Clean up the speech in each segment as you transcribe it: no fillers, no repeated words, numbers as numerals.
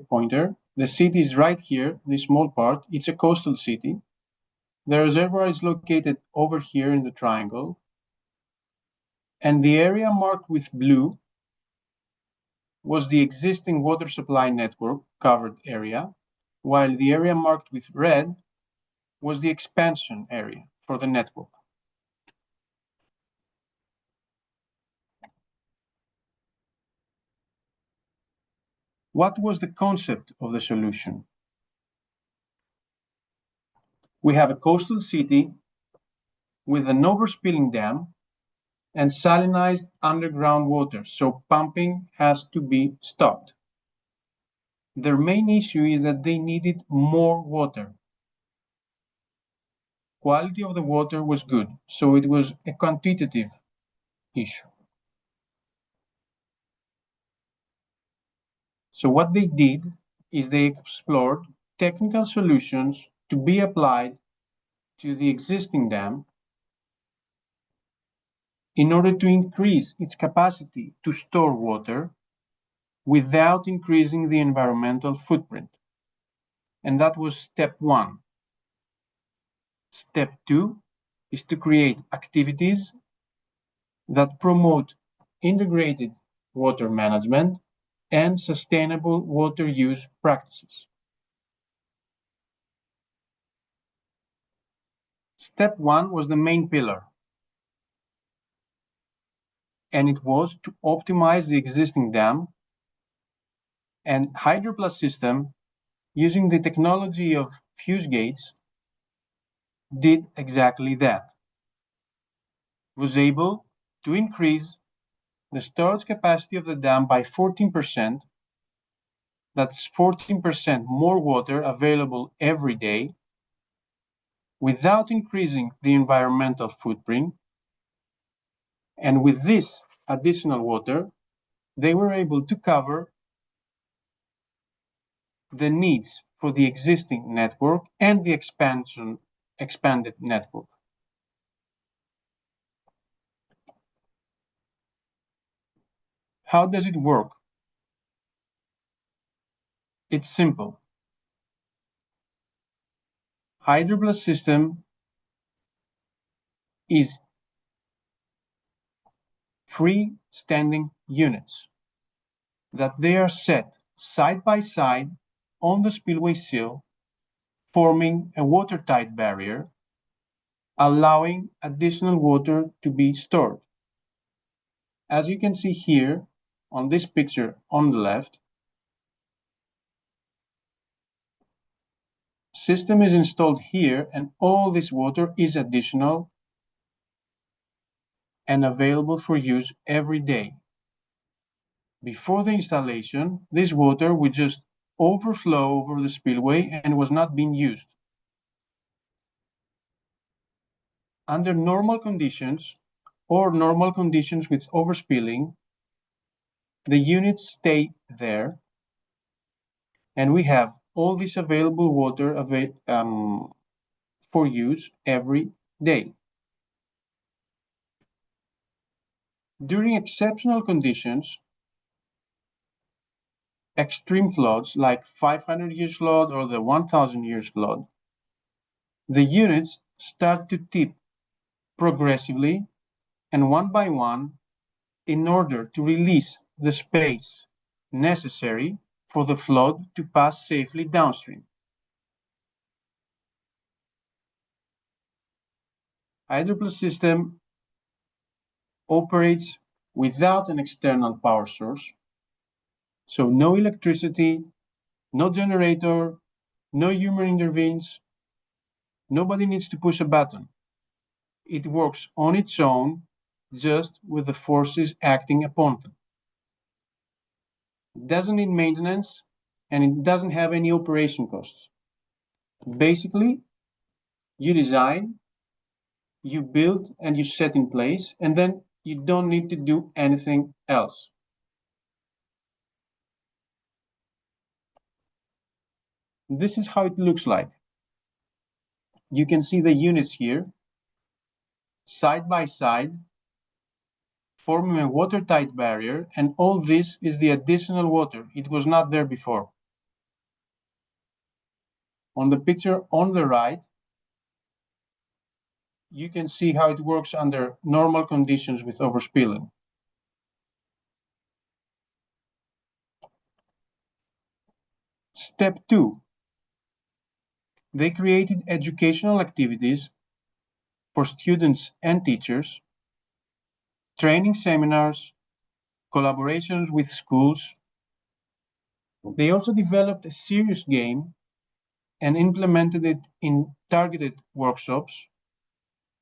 pointer. The city is right here, this small part. It's a coastal city. The reservoir is located over here in the triangle. And the area marked with blue was the existing water supply network covered area, while the area marked with red was the expansion area for the network. What was the concept of the solution? We have a coastal city with an overspilling dam and salinized underground water, so pumping has to be stopped. Their main issue is that they needed more water. Quality of the water was good, so it was a quantitative issue. So what they did is they explored technical solutions to be applied to the existing dam in order to increase its capacity to store water without increasing the environmental footprint. And that was step one. Step two is to create activities that promote integrated water management and sustainable water use practices. Step one was the main pillar, and it was to optimize the existing dam, and Hydroplus system, using the technology of fuse gates, did exactly that. It was able to increase the storage capacity of the dam by 14%. That's 14% more water available every day without increasing the environmental footprint. And with this additional water, they were able to cover the needs for the existing network and the expanded network. How does it work? It's simple. Hydroplus system is freestanding units that they are set side by side on the spillway sill, forming a watertight barrier, allowing additional water to be stored. As you can see here on this picture on the left, system is installed here, and all this water is additional and available for use every day. Before the installation, this water would just overflow over the spillway and was not being used. Under normal conditions or normal conditions with overspilling, the units stay there, and we have all this available water for use every day. During exceptional conditions, extreme floods like 500 years flood or the 1000 years flood, the units start to tip progressively and one by one in order to release the space necessary for the flood to pass safely downstream. Hydroplus system operates without an external power source, so no electricity, no generator, no human intervenes, nobody needs to push a button. It works on its own, just with the forces acting upon them. It doesn't need maintenance, and it doesn't have any operation costs. Basically, you design, you build, and you set in place, and then you don't need to do anything else. This is how it looks like. You can see the units here, side by side, forming a watertight barrier, and all this is the additional water. It was not there before. On the picture on the right, you can see how it works under normal conditions with overspilling. Step 2. They created educational activities for students and teachers, training seminars, collaborations with schools. They also developed a serious game and implemented it in targeted workshops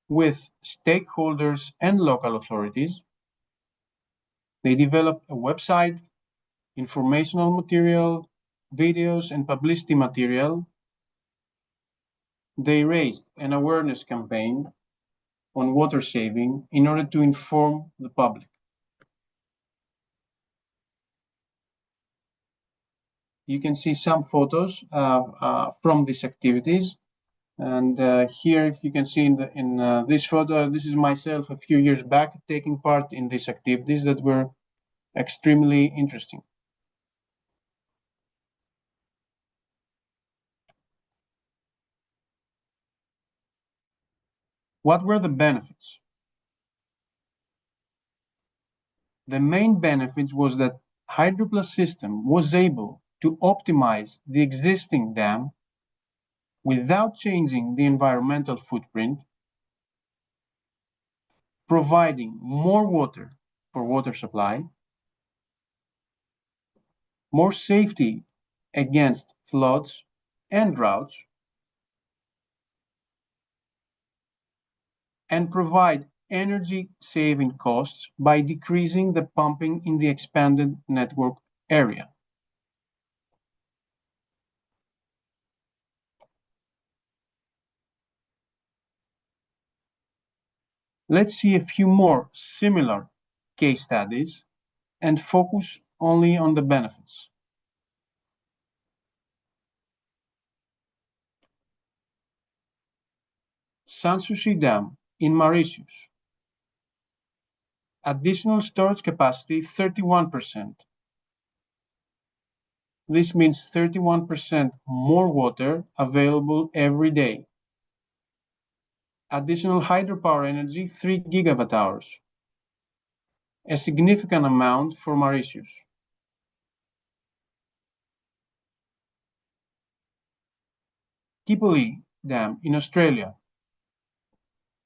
with stakeholders and local authorities. They developed a website, informational material, videos, and publicity material. They raised an awareness campaign on water saving in order to inform the public. You can see some photos from these activities. And here, if you can see in this photo, this is myself a few years back taking part in these activities that were extremely interesting. What were the benefits? The main benefits was that Hydroplus system was able to optimize the existing dam without changing the environmental footprint, providing more water for water supply, more safety against floods and droughts, and provide energy-saving costs by decreasing the pumping in the expanded network area. Let's see a few more similar case studies and focus only on the benefits. Sanssouci Dam in Mauritius. Additional storage capacity 31%. This means 31% more water available every day. Additional hydropower energy 3 gigawatt hours. A significant amount for Mauritius. Kipoli Dam in Australia.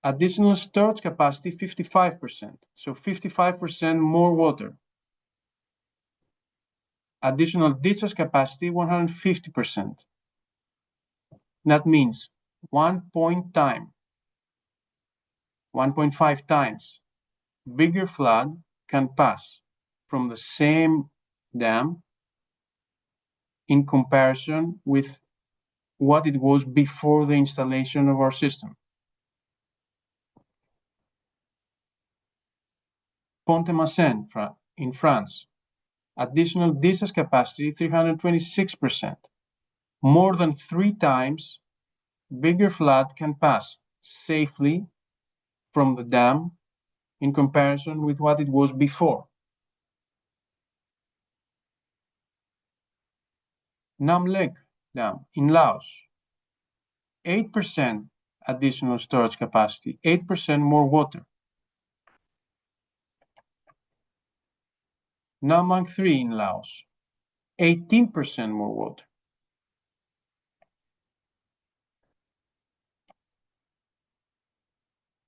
Additional storage capacity 55%, so 55% more water. Additional discharge capacity 150%. That means 1.5 times bigger flood can pass from the same dam in comparison with what it was before the installation of our system. Pont-de-Massen in France. Additional discharge capacity 326%. More than 3 times bigger flood can pass safely from the dam in comparison with what it was before. Nam Lek Dam in Laos. 8% additional storage capacity, 8% more water. Nam Mang 3 in Laos, 18% more water.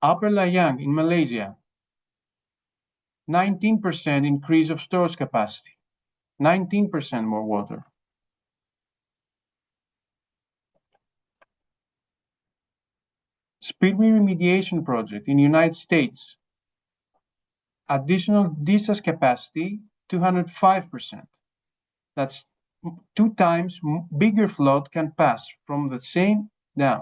Upper Layang in Malaysia, 19% increase of storage capacity, 19% more water. Speedway remediation project in the United States, additional discharge capacity 205%. That's 2 times bigger flood can pass from the same dam.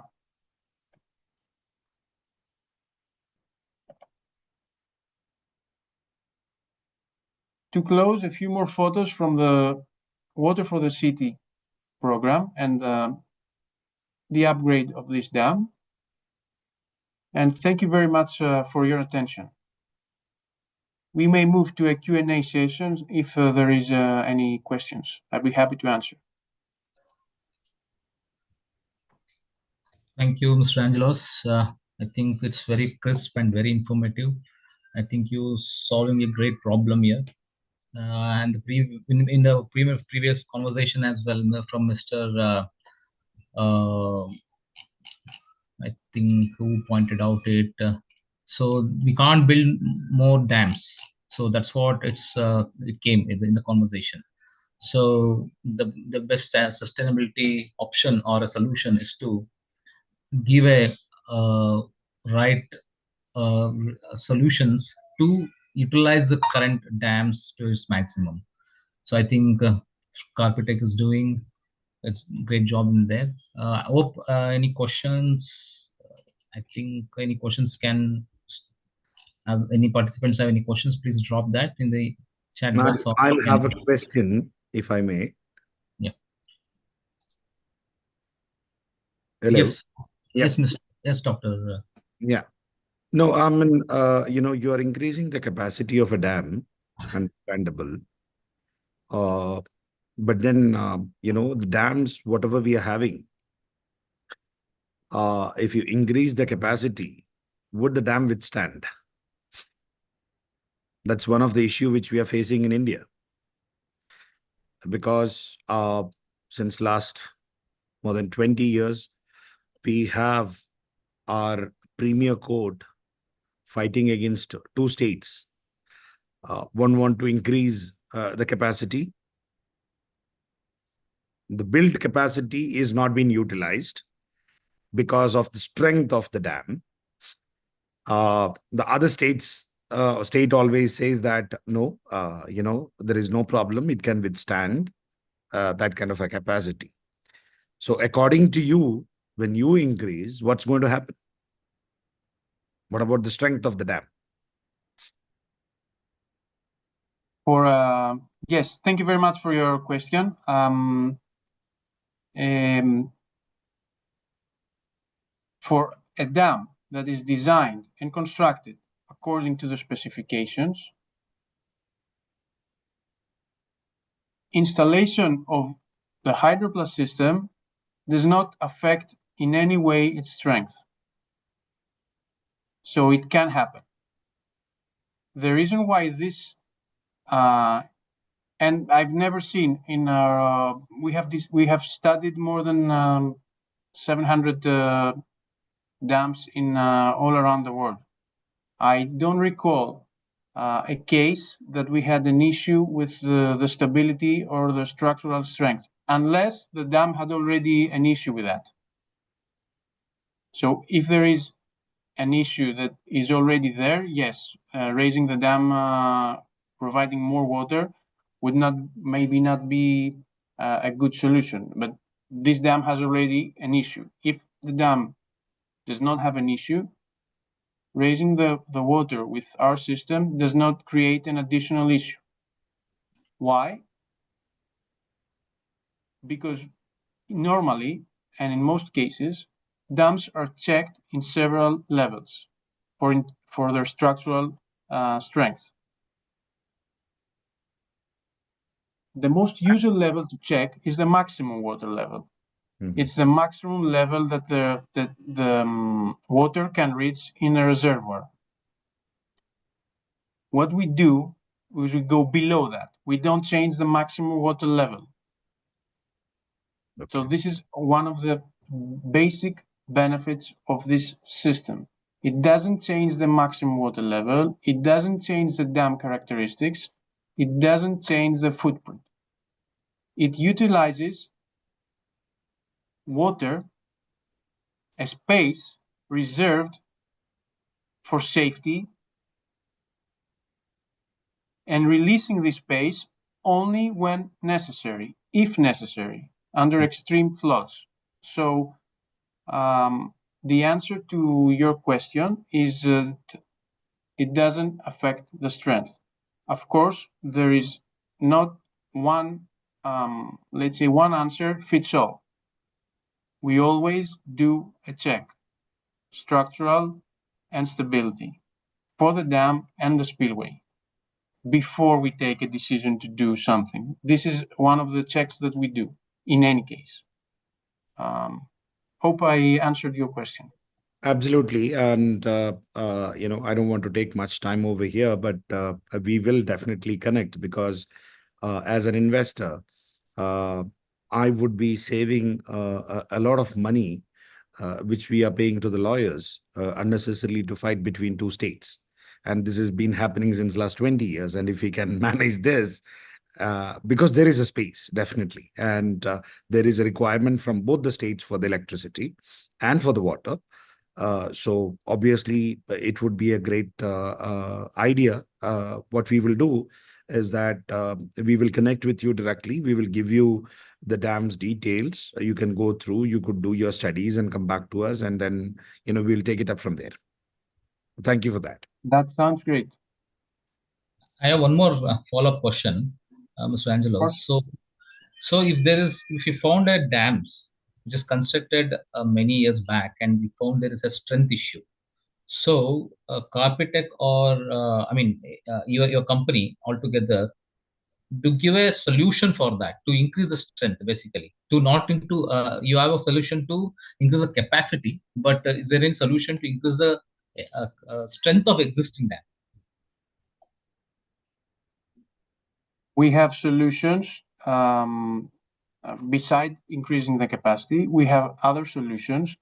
To close, a few more photos from the Water for the City program and the upgrade of this dam. And thank you very much for your attention. We may move to a Q&A session if there is any questions. I'd be happy to answer. Thank you, Mr. Angelos. I think it's very crisp and very informative. I think you solving a great problem here. And in the previous conversation as well from Mr. Uh, I think who pointed out it. So we can't build more dams. So that's what it came in the conversation. So the best sustainability option or a solution is to give a right uh, solutions to utilize the current dams to its maximum. So I think Carpetech is doing it's great job in there. I hope any questions. I think any questions can have any participants have any questions. Please drop that in the chat box or I'll in, have a question, if I may. yeah. Hello. Yes, Yeah. yes, Mr. Yes, Doctor. Yeah. No, I mean, you are increasing the capacity of a dam, understandable. Uh, but then, the dams, whatever we are having, if you increase the capacity, would the dam withstand? That's one of the issue which we are facing in India, because since last more than 20 years, we have our premier court fighting against two states. One want to increase the capacity. The built capacity is not being utilized because of the strength of the dam. The other state always says that no, there is no problem. It can withstand that kind of a capacity. So according to you, when you increase, what's going to happen? What about the strength of the dam? Yes, thank you very much for your question. For a dam that is designed and constructed according to the specifications, installation of the hydroplast system does not affect in any way its strength. So it can happen. The reason why this, and I've never seen in our, we have studied more than 700 dams in all around the world. I don't recall a case that we had an issue with the stability or the structural strength, unless the dam had already an issue with that. So if there is an issue that is already there, yes, raising the dam, providing more water would maybe not be a good solution. But this dam has already an issue. If the dam does not have an issue, raising the water with our system does not create an additional issue. Why? Because normally, and in most cases, dams are checked in several levels for their structural strength. The most usual level to check is the maximum water level. Mm-hmm. It's the maximum level that the water can reach in a reservoir. What we do is we go below that. We don't change the maximum water level. Okay. So this is one of the basic benefits of this system. It doesn't change the maximum water level. It doesn't change the dam characteristics. It doesn't change the footprint. It utilizes water, a space reserved for safety, and releasing this space only when necessary, if necessary, under extreme floods. So the answer to your question is it doesn't affect the strength. Of course, there is not one, let's say, one answer fits all. We always do a check, structural and stability, for the dam and the spillway before we take a decision to do something. This is one of the checks that we do in any case. Hope I answered your question. Absolutely. And, I don't want to take much time over here, but we will definitely connect because as an investor, uh, I would be saving a lot of money, which we are paying to the lawyers unnecessarily to fight between two states. And this has been happening since last 20 years. And if we can manage this, because there is a space, definitely. And there is a requirement from both the states for the electricity and for the water. So obviously, it would be a great idea. What we will do is that we will connect with you directly. We will give you the dam's details. You can go through. You could do your studies and come back to us, and then we'll take it up from there. Thank you for that. That sounds great. I have one more follow-up question, Mr. Angelo. So if you found a dams which is constructed many years back, and we found there is a strength issue, so Carpetech or your company altogether to give a solution for that to increase the strength, basically to not into you have a solution to increase the capacity, but is there any solution to increase the strength of existing dam? We have solutions. Beside increasing the capacity, we have other solutions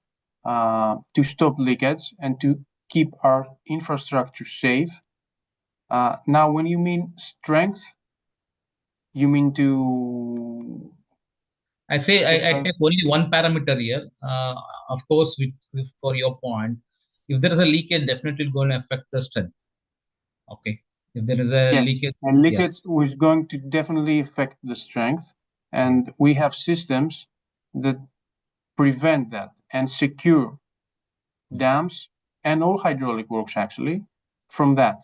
to stop leakage and to keep our infrastructure safe. Now, when you mean strength, you mean to... I take only one parameter here. Of course, for your point, if there is a leakage, definitely going to affect the strength. Okay. If there is a Yes, leakage, and leakage is going to definitely affect the strength, and we have systems that prevent that and secure dams and all hydraulic works actually from that.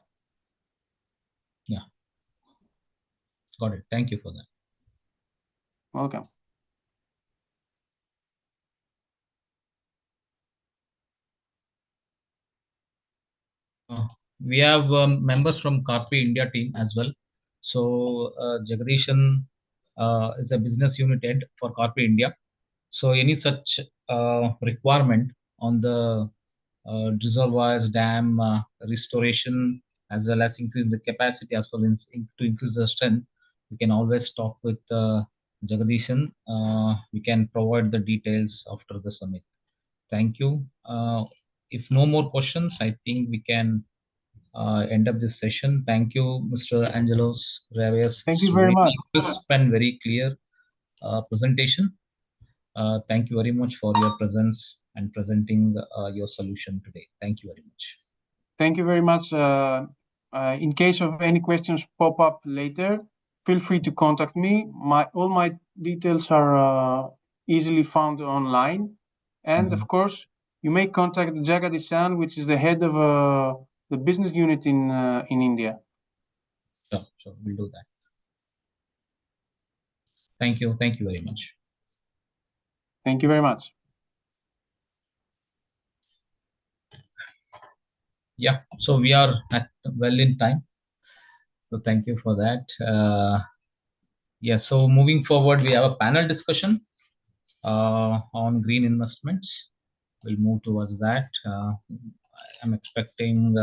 Yeah. Got it. Thank you for that. Welcome. We have members from Carpe India team as well. So Jagdishan is a business unit head for Carpe India. So any such requirement on the reservoirs, dam restoration, as well as increase the capacity, as well as to increase the strength, we can always talk with Jagdishan. We can provide the details after the summit. Thank you. If no more questions, I think we can end up this session. Thank you, Mr. Angelos Reyes. Thank you very much. Crisp and very clear presentation. Thank you very much for your presence and presenting your solution today. Thank you very much. Thank you very much. In case of any questions pop up later, feel free to contact me. All my details are easily found online. And of course, you may contact Jagadish, which is the head of the business unit in India. Sure, we'll do that. Thank you very much. Thank you very much. Yeah, so we are well in time. So thank you for that. Yeah, so moving forward, we have a panel discussion on green investments. We'll move towards that. I'm expecting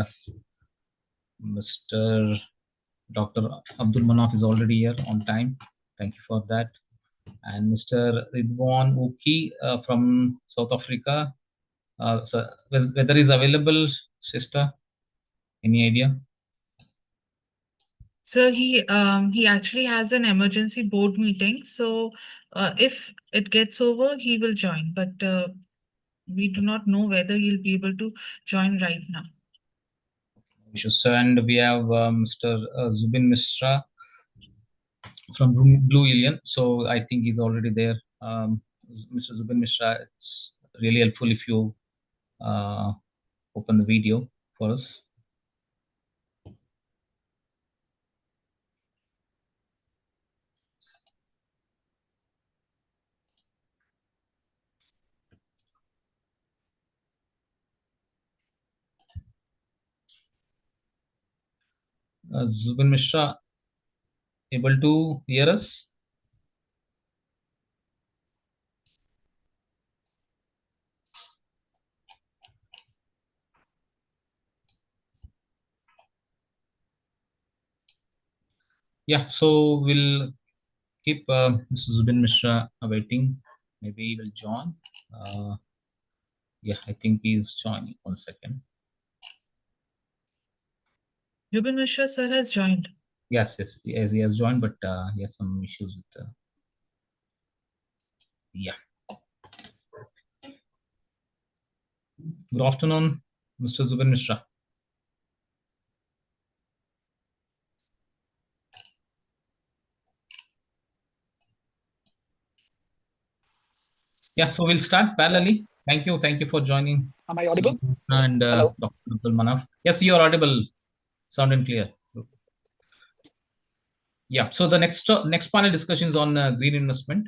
Mr. Dr. Abdul Manaf is already here on time. Thank you for that. And Mr. Ridwan Uki from South Africa. So whether is available, sister? Any idea? So he actually has an emergency board meeting. So if it gets over, he will join. But we do not know whether he'll be able to join right now. And we have Mr. Zubin Mishra from Blue Alien. So I think he's already there. Mr. Zubin Mishra, it's really helpful if you open the video for us. Zubin Mishra, able to hear us? Yeah, so we'll keep Mr. Zubin Mishra awaiting. Maybe he will join. Yeah, I think he's joining. 1 second. Jubin Mishra sir has joined. Yes, yes, he has joined, but he has some issues with. Yeah. Good afternoon, Mr. Zubin Mishra. Yeah, so we'll start parallelly. Thank you for joining. Am I audible? And Hello. Dr. Abdul Manaf. Yes, you are audible, sound and clear. Yeah, so the next panel discussion is on green investment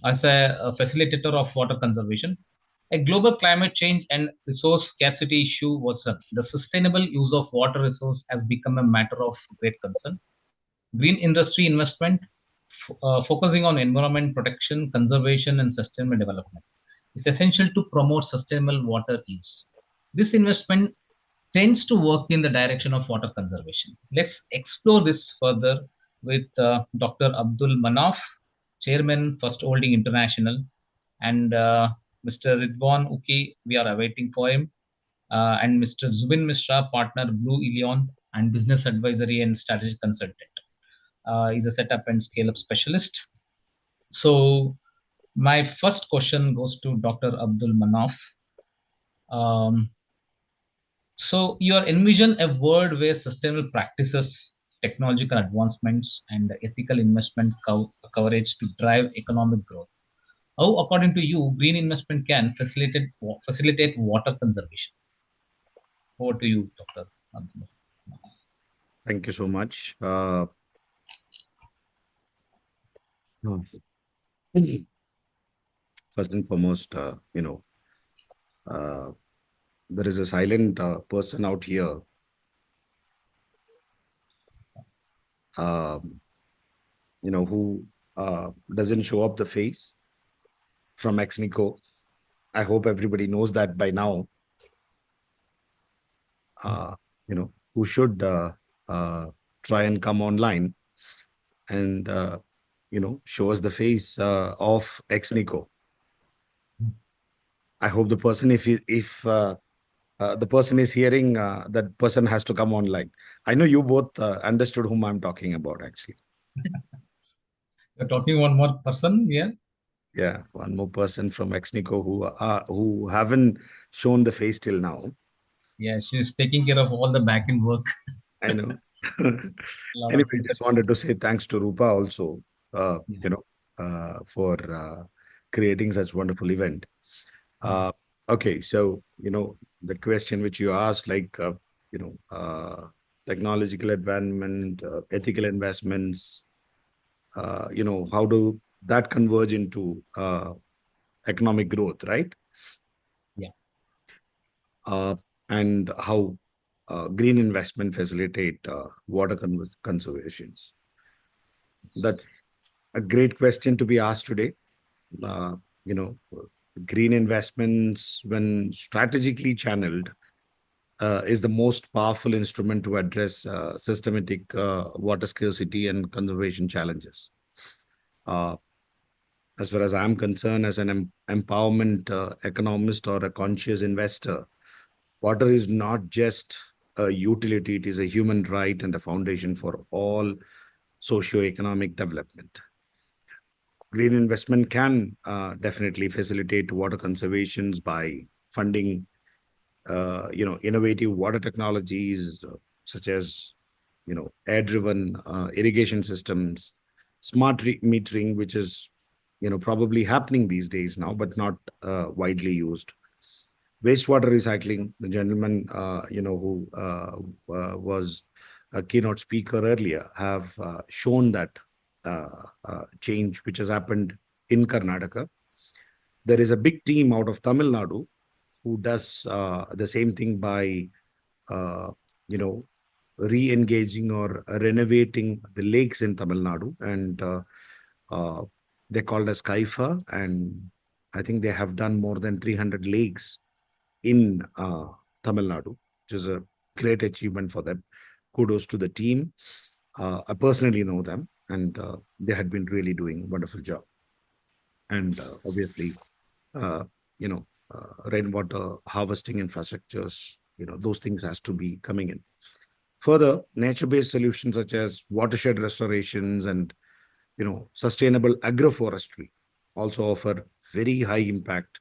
as a facilitator of water conservation. A global climate change and resource scarcity issue worsen. The sustainable use of water resource has become a matter of great concern. Green industry investment, focusing on environment protection, conservation, and sustainable development, is essential to promote sustainable water use. This investment tends to work in the direction of water conservation. Let's explore this further with Dr. Abdul Manaf, Chairman, First Holding International, and Mr. Ridwan Uki. We are awaiting for him, and Mr. Zubin Mishra, partner, Blue Ilion, and business advisory and strategic consultant. He's a setup and scale up specialist. So, my first question goes to Dr. Abdul Manaf. Um, So you are envision a world where sustainable practices, technological advancements, and ethical investment coverage to drive economic growth. How, according to you, green investment can facilitate water conservation? Over to you, Doctor. Thank you so much. No. First and foremost, uh, there is a silent person out here, um, who doesn't show up the face from Exnico. I hope everybody knows that by now. Uh, who should try and come online and show us the face of Exnico. I hope the person, if the person is hearing, that person has to come online. I know you both understood whom I'm talking about, actually. You're talking one more person here. Yeah, one more person from Exnico who haven't shown the face till now. Yeah, she's taking care of all the back end work. I know. Lot of Anyway, just wanted to say thanks to Rupa also, for creating such wonderful event. Okay, so the question which you asked, like technological advancement, ethical investments, how do that converge into economic growth, right? Yeah. And how green investment facilitate water conservations. That's a great question to be asked today. Uh, you know, Green investments, when strategically channeled, is the most powerful instrument to address systematic water scarcity and conservation challenges. Uh, as far as I'm concerned, as an empowerment economist or a conscious investor, water is not just a utility, it is a human right and a foundation for all socio-economic development. Green investment can definitely facilitate water conservations by funding innovative water technologies such as air-driven irrigation systems, smart metering, which is probably happening these days now, but not widely used. Wastewater recycling. The gentleman who was a keynote speaker earlier have shown that change which has happened in Karnataka. There is a big team out of Tamil Nadu who does the same thing by uh, you know re-engaging or renovating the lakes in Tamil Nadu, and they're called as Kaifa, and I think they have done more than 300 lakes in Tamil Nadu, which is a great achievement for them. Kudos to the team. I personally know them, and they had been really doing a wonderful job. And obviously, uh, you know, rainwater harvesting infrastructures, those things has to be coming in. Further, nature-based solutions such as watershed restorations and sustainable agroforestry also offer very high impact,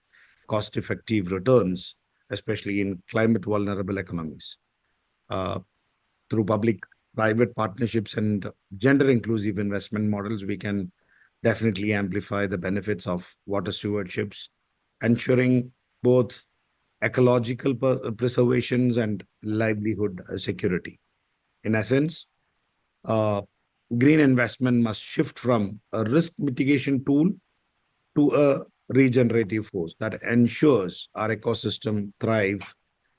cost-effective returns, especially in climate vulnerable economies. Uh, Through public-private partnerships and gender-inclusive investment models, we can definitely amplify the benefits of water stewardships, ensuring both ecological preservations and livelihood security. In essence, uh, green investment must shift from a risk mitigation tool to a regenerative force that ensures our ecosystem thrive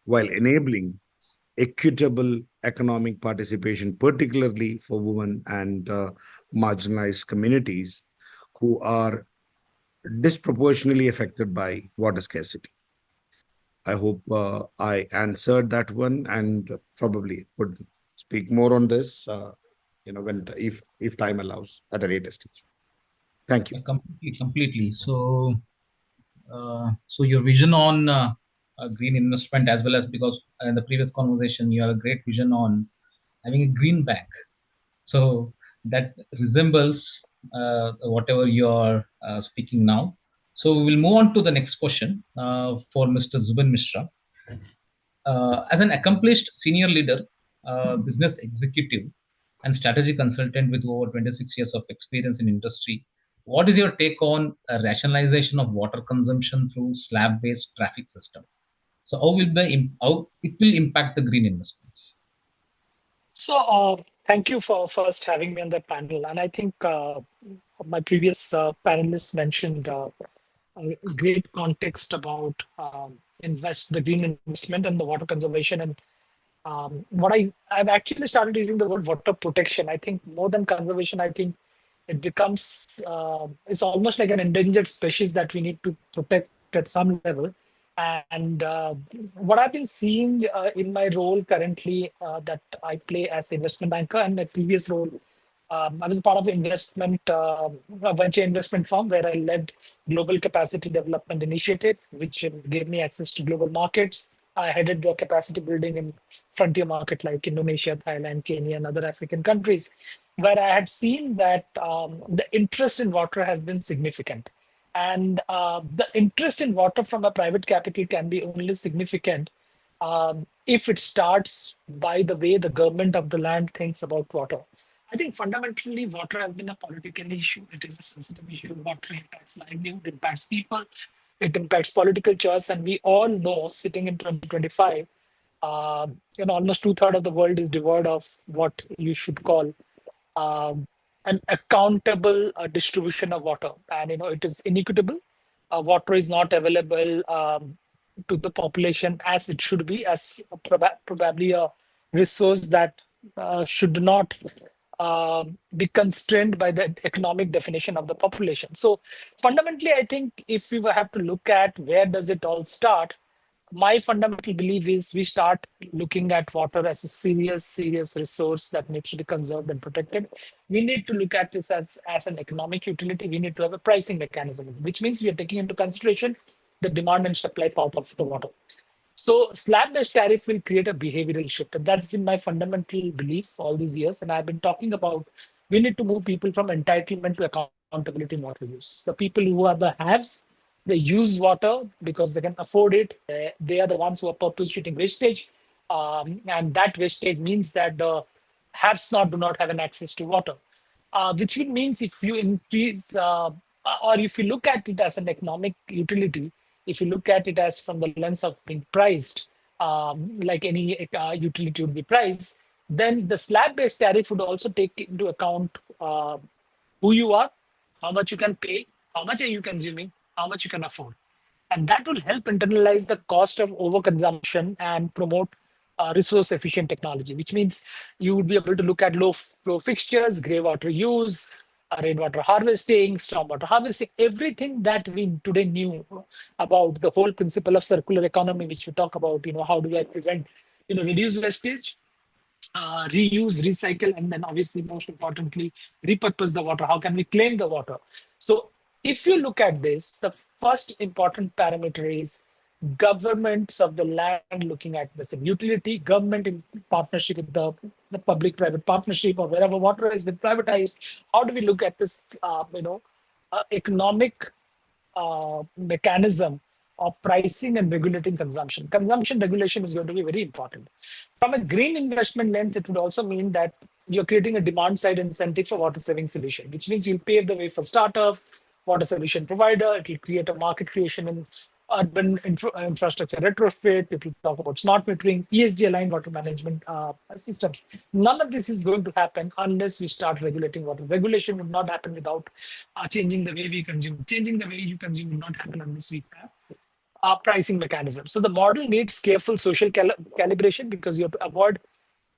while enabling equitable economic participation, particularly for women and marginalized communities who are disproportionately affected by water scarcity. I hope I answered that one, and probably could speak more on this, when if time allows at a later stage. Thank you. Completely. So your vision on green investment, as well as, because in the previous conversation you have a great vision on having a green bank. So that resembles whatever you are speaking now. So we will move on to the next question for Mr. Zubin Mishra. As an accomplished senior leader, business executive, and strategy consultant with over 26 years of experience in industry, what is your take on rationalization of water consumption through slab-based traffic system? So how it will impact the green investments? So, thank you for first having me on the panel. And I think my previous panelists mentioned a great context about the green investment and the water conservation. And I've actually started using the word water protection. I think more than conservation, I think it becomes it's almost like an endangered species that we need to protect at some level. And what I've been seeing in my role currently, that I play as investment banker, and my previous role, I was a part of a venture investment firm where I led global capacity development initiative, which gave me access to global markets. I headed the capacity building in frontier market like Indonesia, Thailand, Kenya, and other African countries, where I had seen that the interest in water has been significant. And the interest in water from a private capital can be only significant if it starts by the way the government of the land thinks about water. I think fundamentally water has been a political issue. It is a sensitive issue. Water impacts livelihood, impacts people, it impacts political choice. And we all know, sitting in 2025, almost two-thirds of the world is devoid of what you should call um, an accountable distribution of water, and it is inequitable. Water is not available to the population as it should be, as probably a resource that should not be constrained by the economic definition of the population. So fundamentally, I think if we have to look at where does it all start, my fundamental belief is we start looking at water as a serious resource that needs to be conserved and protected. We need to look at this as an economic utility. We need to have a pricing mechanism, which means we are taking into consideration the demand and supply part of the water. So slab-based tariff will create a behavioral shift. And that's been my fundamental belief all these years. And I've been talking about we need to move people from entitlement to accountability in water use. The people who are the haves, they use water because they can afford it. They are the ones who are perpetuating wastage. And that wastage means that the haves not do not have an access to water, which means if you increase or if you look at it as an economic utility, if you look at it as from the lens of being priced, like any utility would be priced, then the slab-based tariff would also take into account who you are, how much you can pay, how much are you consuming, how much you can afford. And that will help internalize the cost of overconsumption and promote resource efficient technology, which means you would be able to look at low flow fixtures, grey water use, rainwater harvesting, stormwater harvesting, everything that we today knew about the whole principle of circular economy, which we talk about, how do I prevent, reduce wastage, reuse, recycle, and then obviously, most importantly, repurpose the water. How can we claim the water? So if you look at this, the first important parameter is governments of the land looking at this utility, government in partnership with the public-private partnership, or wherever water has been privatized. How do we look at this, economic mechanism of pricing and regulating consumption? Consumption regulation is going to be very important. From a green investment lens, it would also mean that you're creating a demand side incentive for water saving solution, which means you'll pave the way for startup, water solution provider. It will create a market creation in urban infrastructure retrofit. It will talk about smart metering, ESG aligned water management systems. None of this is going to happen unless we start regulating water. Regulation would not happen without changing the way we consume. Changing the way you consume will not happen unless we have pricing mechanism. So the model needs careful social calibration, because you have to avoid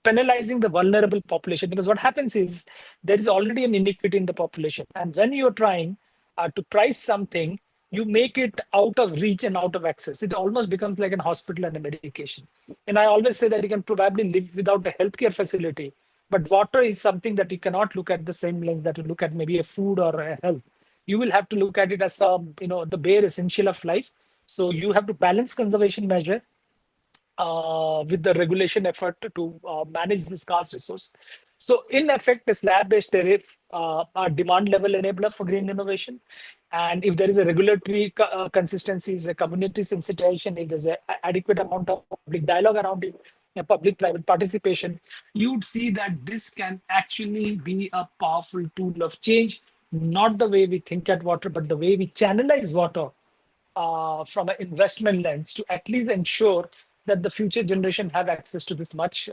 penalizing the vulnerable population, because what happens is there is already an inequity in the population. And when you're trying to price something, you make it out of reach and out of access. It almost becomes like an hospital and a medication. And I always say that you can probably live without a healthcare facility, but water is something that you cannot look at the same lens that you look at maybe a food or a health. You will have to look at it as the bare essential of life. So you have to balance conservation measure with the regulation effort to manage this scarce resource. So in effect, a slab-based tariff are demand level enabler for green innovation. And if there is a regulatory consistency, is a community sensitization, if there's an adequate amount of public dialogue around it, public-private participation, you'd see that this can actually be a powerful tool of change, not the way we think at water, but the way we channelize water from an investment lens, to at least ensure that the future generation have access to this much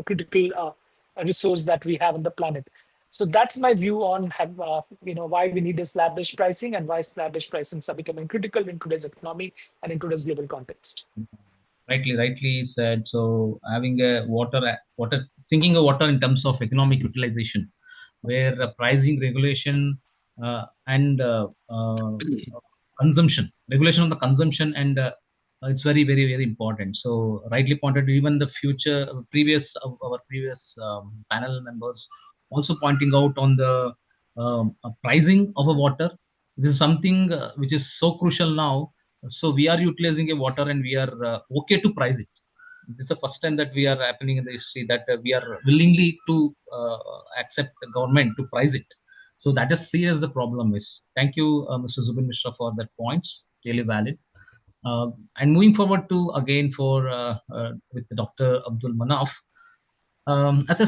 critical resource that we have on the planet. So that's my view on why we need a slab-based pricing, and why slab-based pricing are becoming critical in today's economy and in today's global context. Rightly said. So having a water, thinking of water in terms of economic utilization, where pricing regulation and consumption, regulation of the consumption, and it's very important. So rightly pointed, even the future previous our previous panel members also pointing out on the pricing of a water. This is something which is so crucial now. So we are utilizing a water, and we are okay to price it. This is the first time that we are happening in the history that we are willingly to accept the government to price it. So that is serious the problem is. Thank you, Mr. Zubin Mishra, for that points. Really valid. And moving forward to again for with Dr. Abdul Manaf. As a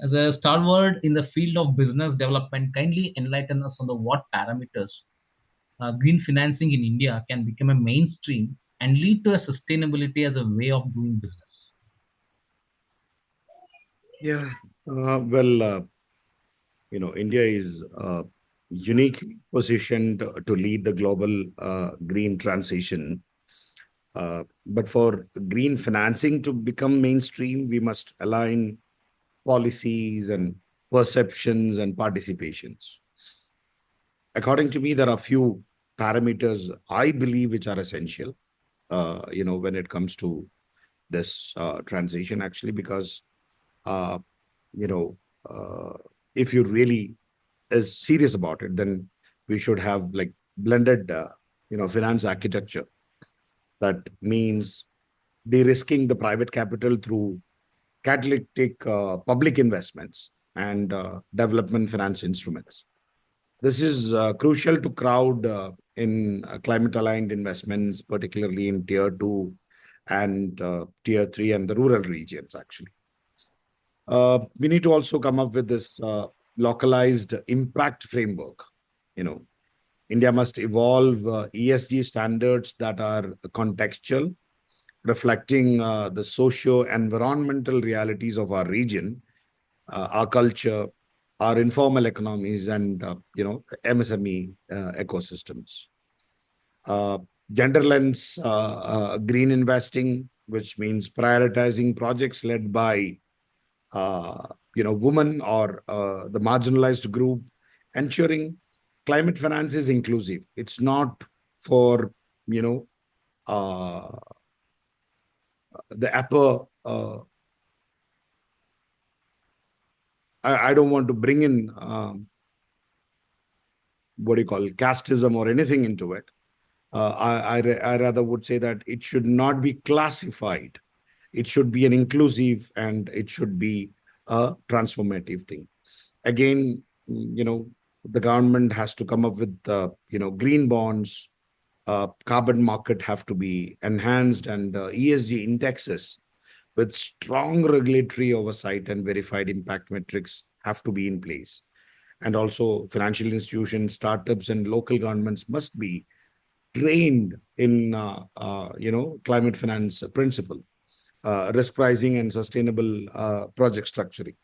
as a stalwart in the field of business development, kindly enlighten us on the what parameters green financing in India can become a mainstream and lead to a sustainability as a way of doing business. Yeah. Well, India is uniquely positioned to lead the global green transition. But for green financing to become mainstream, we must align policies and perceptions and participations. According to me, there are few parameters I believe which are essential, when it comes to this transition, actually, because, uh, you know, if you really is serious about it, then we should have like blended, finance architecture. That means de-risking the private capital through catalytic public investments and development finance instruments. This is crucial to crowd in climate-aligned investments, particularly in Tier 2 and Tier 3 and the rural regions, actually. We need to also come up with this localized impact framework. India must evolve ESG standards that are contextual, reflecting the socio-environmental realities of our region, our culture, our informal economies, and MSME ecosystems. Gender lens green investing, which means prioritizing projects led by women or the marginalized group, ensuring climate finance is inclusive. It's not for uh, the upper, I don't want to bring in what do you call casteism or anything into it. I rather would say that it should not be classified. It should be an inclusive, and it should be a transformative thing. Again, the government has to come up with green bonds. Carbon market have to be enhanced, and ESG indexes with strong regulatory oversight and verified impact metrics have to be in place. And also financial institutions, startups, and local governments must be trained in climate finance principle, risk pricing, and sustainable project structuring.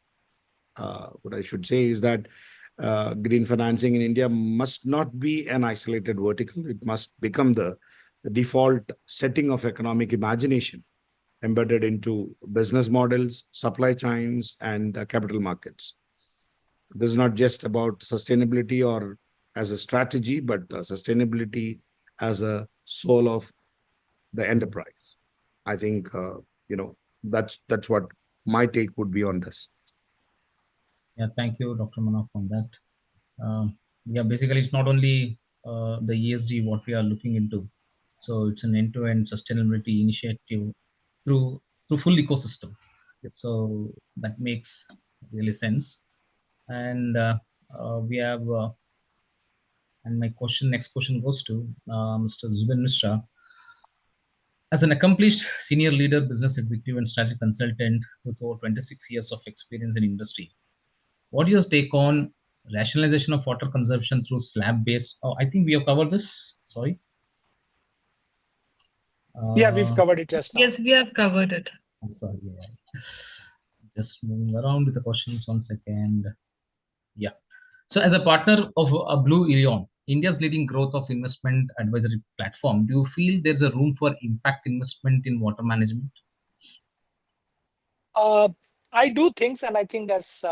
What I should say is that green financing in India must not be an isolated vertical. It must become the default setting of economic imagination embedded into business models, supply chains, and capital markets. This is not just about sustainability or as a strategy, but sustainability as a soul of the enterprise. I think that's what my take would be on this. Yeah, thank you, Dr. Manaf, on that. Yeah, basically, it's not only the ESG what we are looking into. So it's an end-to-end sustainability initiative through full ecosystem. So that makes really sense. And we have, and my next question goes to Mr. Zubin Mishra. As an accomplished senior leader, business executive, and strategy consultant with over 26 years of experience in industry, what is your take on rationalization of water consumption through slab-based? Oh, I think we have covered this. Sorry. Yeah, we've covered it just now. Yes, we have covered it. I'm sorry. Yeah. Just moving around with the questions 1 second. Yeah. So as a partner of a Blue Ilion, India's leading growth of investment advisory platform, do you feel there's a room for impact investment in water management? I do think, and I think as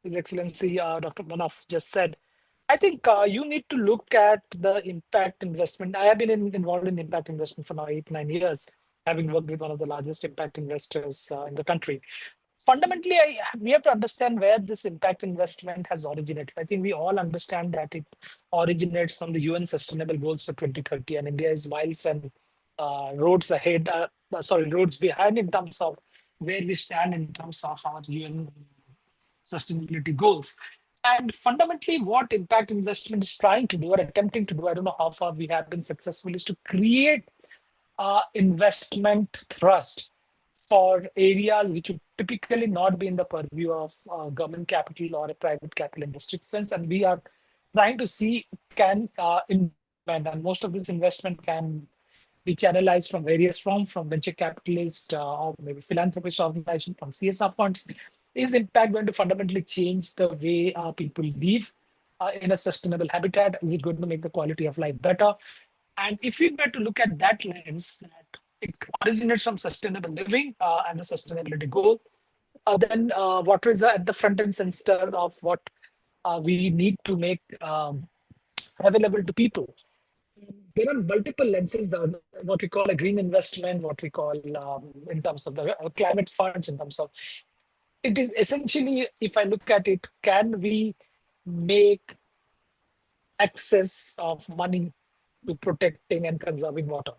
His Excellency Dr. Manaf just said, I think you need to look at the impact investment. I have been involved in impact investment for now 8-9 years, having worked with one of the largest impact investors in the country. Fundamentally, we have to understand where this impact investment has originated. I think we all understand that it originates from the UN Sustainable Goals for 2030, and India is miles and roads ahead, roads behind in terms of where we stand in terms of our UN sustainability goals. And fundamentally, what impact investment is trying to do or attempting to do, I don't know how far we have been successful, is to create investment thrust for areas which would typically not be in the purview of government capital or a private capital in the strict sense. And we are trying to see can investment, and most of this investment can be channelized from various forms, from venture capitalists or maybe philanthropist organizations, from CSR funds. Is impact going to fundamentally change the way people live in a sustainable habitat? Is it going to make the quality of life better? And if we were to look at that lens, that it originates from sustainable living and the sustainability goal, then water is at the front and center of what we need to make available to people. There are multiple lenses, what we call a green investment, what we call in terms of the climate funds, in terms of it is essentially, if I look at it, can we make access of money to protecting and conserving water?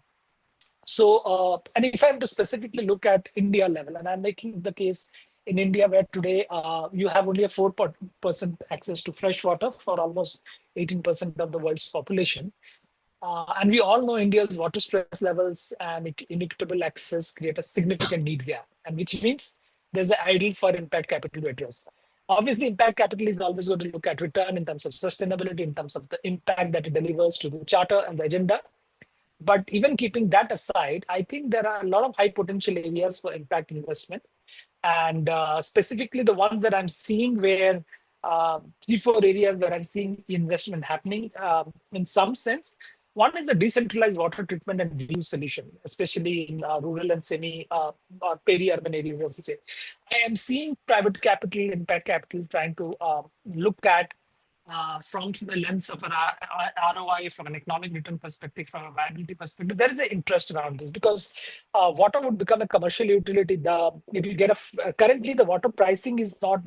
So, and if I have to specifically look at India level, and I'm making the case in India where today you have only a 4% access to fresh water for almost 18% of the world's population. And we all know India's water stress levels and inequitable access create a significant need gap, and which means there's an idle for impact capital to address. Obviously, impact capital is always going to look at return in terms of sustainability, in terms of the impact that it delivers to the charter and the agenda. But even keeping that aside, I think there are a lot of high potential areas for impact investment. And specifically the ones that I'm seeing where 3-4 areas where I'm seeing investment happening in some sense. One is a decentralized water treatment and reuse solution, especially in rural and semi or peri-urban areas, as I say. I am seeing private capital, impact capital trying to look at from the lens of an ROI, from an economic return perspective, from a viability perspective, there is an interest around this because water would become a commercial utility. It will get currently the water pricing does not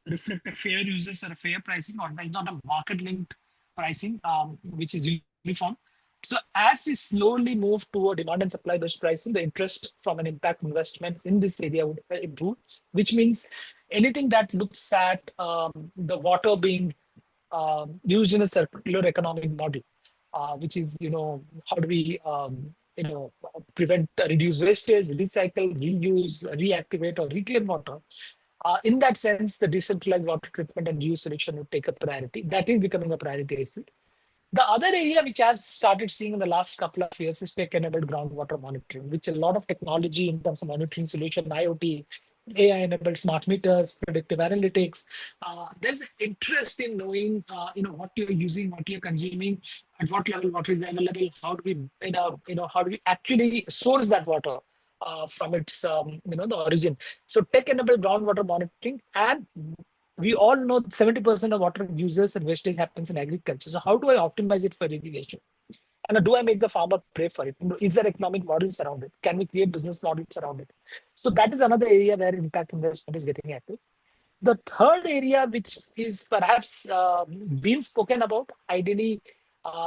reflect a fair uses or a fair pricing, or it's not a market linked pricing, which is uniform. So as we slowly move toward demand and supply based pricing, the interest from an impact investment in this area would improve, which means anything that looks at the water being used in a circular economic model, which is, how do we, prevent, reduce wastage, recycle, reuse, reactivate, or reclaim water. In that sense, the decentralized water treatment and reuse solution would take a priority. That is becoming a priority, I see. The other area which I've started seeing in the last couple of years is tech-enabled groundwater monitoring, which a lot of technology in terms of monitoring solution, IoT, AI-enabled smart meters, predictive analytics. There's interest in knowing, what you're using, what you're consuming, at what level water is available, how do we, how do we actually source that water from its, the origin. So tech-enabled groundwater monitoring, and we all know 70% of water users and wastage happens in agriculture. So how do I optimize it for irrigation? And do I make the farmer pay for it? Is there economic models around it? Can we create business models around it? So that is another area where impact investment is getting active. The third area, which is perhaps been spoken about, ideally,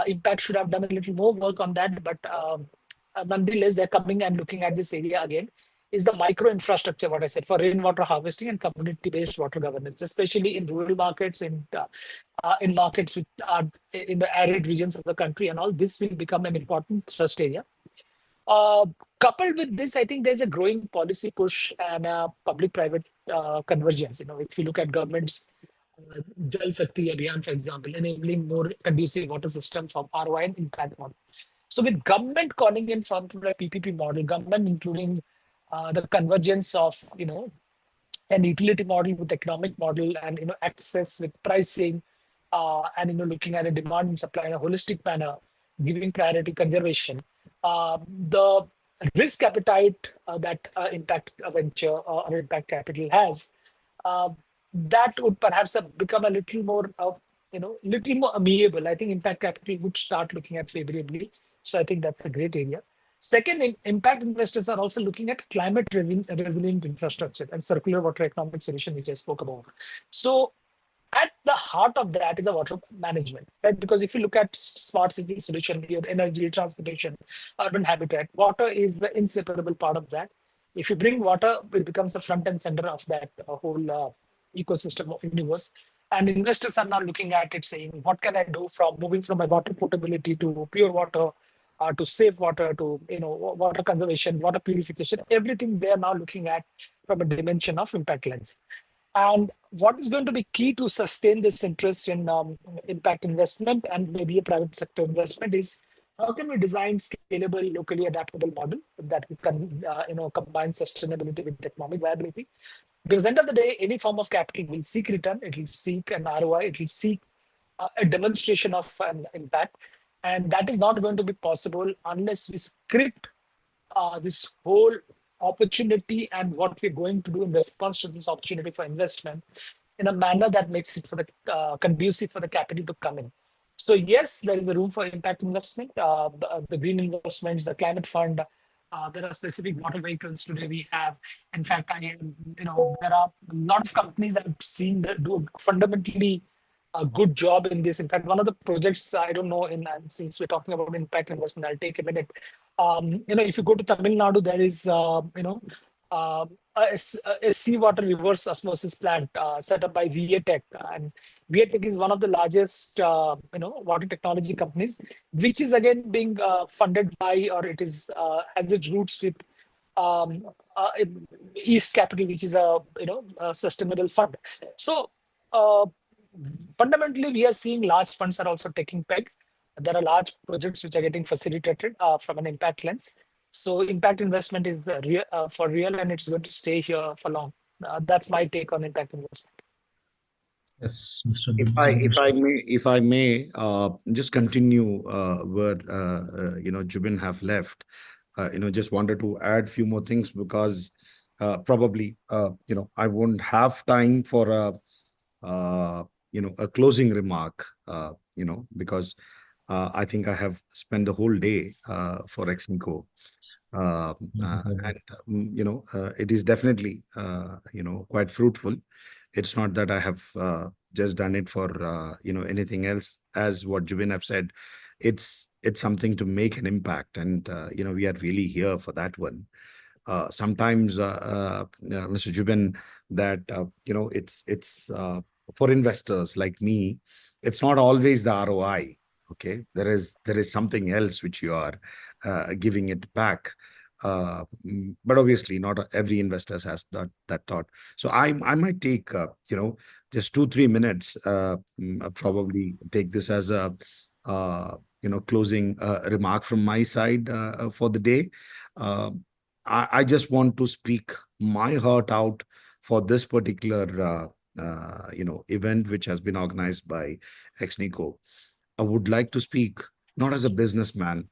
impact should have done a little more work on that, but nonetheless, they're coming and looking at this area again, is the micro infrastructure, what I said, for rainwater harvesting and community-based water governance, especially in rural markets, in markets which are in the arid regions of the country, and all this will become an important thrust area. Coupled with this, I think there's a growing policy push and public-private convergence. If you look at governments, Jal Shakti Abhiyan, for example, enabling more conducive water system from ROI and impact model. So with government calling in from the PPP model, government including the convergence of, an utility model with economic model and, access with pricing, and, looking at a demand and supply in a holistic manner, giving priority conservation. The risk appetite that impact venture or impact capital has, that would perhaps become a little more, little more amiable. I think impact capital would start looking at favorably. So I think that's a great area. Second, impact investors are also looking at climate resilient infrastructure and circular water economic solution, which I spoke about. So at the heart of that is the water management, right? Because if you look at smart city solution, your energy, transportation, urban habitat, water is the inseparable part of that. If you bring water, it becomes the front and center of that whole ecosystem of universe. And investors are now looking at it saying, what can I do from moving from my water portability to pure water, to safe water, to water conservation, water purification, everything they are now looking at from a dimension of impact lens. And what is going to be key to sustain this interest in impact investment and maybe a private sector investment is how can we design scalable, locally adaptable model that we can combine sustainability with economic viability. Because at the end of the day, any form of capital will seek return, it will seek an ROI, it will seek a demonstration of an impact. And that is not going to be possible unless we script this whole opportunity and what we're going to do in response to this opportunity for investment in a manner that makes it for the conducive for the capital to come in. So yes, there is a room for impact investment, the green investments, the climate fund. There are specific water vehicles today we have. In fact, there are a lot of companies that I've seen that do fundamentally a good job in this. In fact, one of the projects, I don't know, since we're talking about impact investment, I'll take a minute. If you go to Tamil Nadu, there is, a seawater reverse osmosis plant set up by VA and VA is one of the largest, water technology companies, which is again being funded by, or it is has its roots with East Capital, which is a sustainable fund. So fundamentally, we are seeing large funds are also taking peg. There are large projects which are getting facilitated from an impact lens. So impact investment is for real, and it's going to stay here for long. That's my take on impact investment. Yes, Mr. If I may, just continue where Jubin have left. Just wanted to add few more things because probably I won't have time for a closing remark, because I think I have spent the whole day for Exnico. It is definitely, quite fruitful. It's not that I have just done it for, anything else. As what Jubin have said, it's something to make an impact. And, we are really here for that one. Sometimes, Mr. Jubin, that, it's for investors like me, it's not always the ROI. Okay, there is something else which you are giving it back. But obviously, not every investor has that thought. So I might take just 2-3 minutes, probably take this as a closing remark from my side for the day. Uh, I just want to speak my heart out for this particular event which has been organized by Exnico. I would like to speak not as a businessman,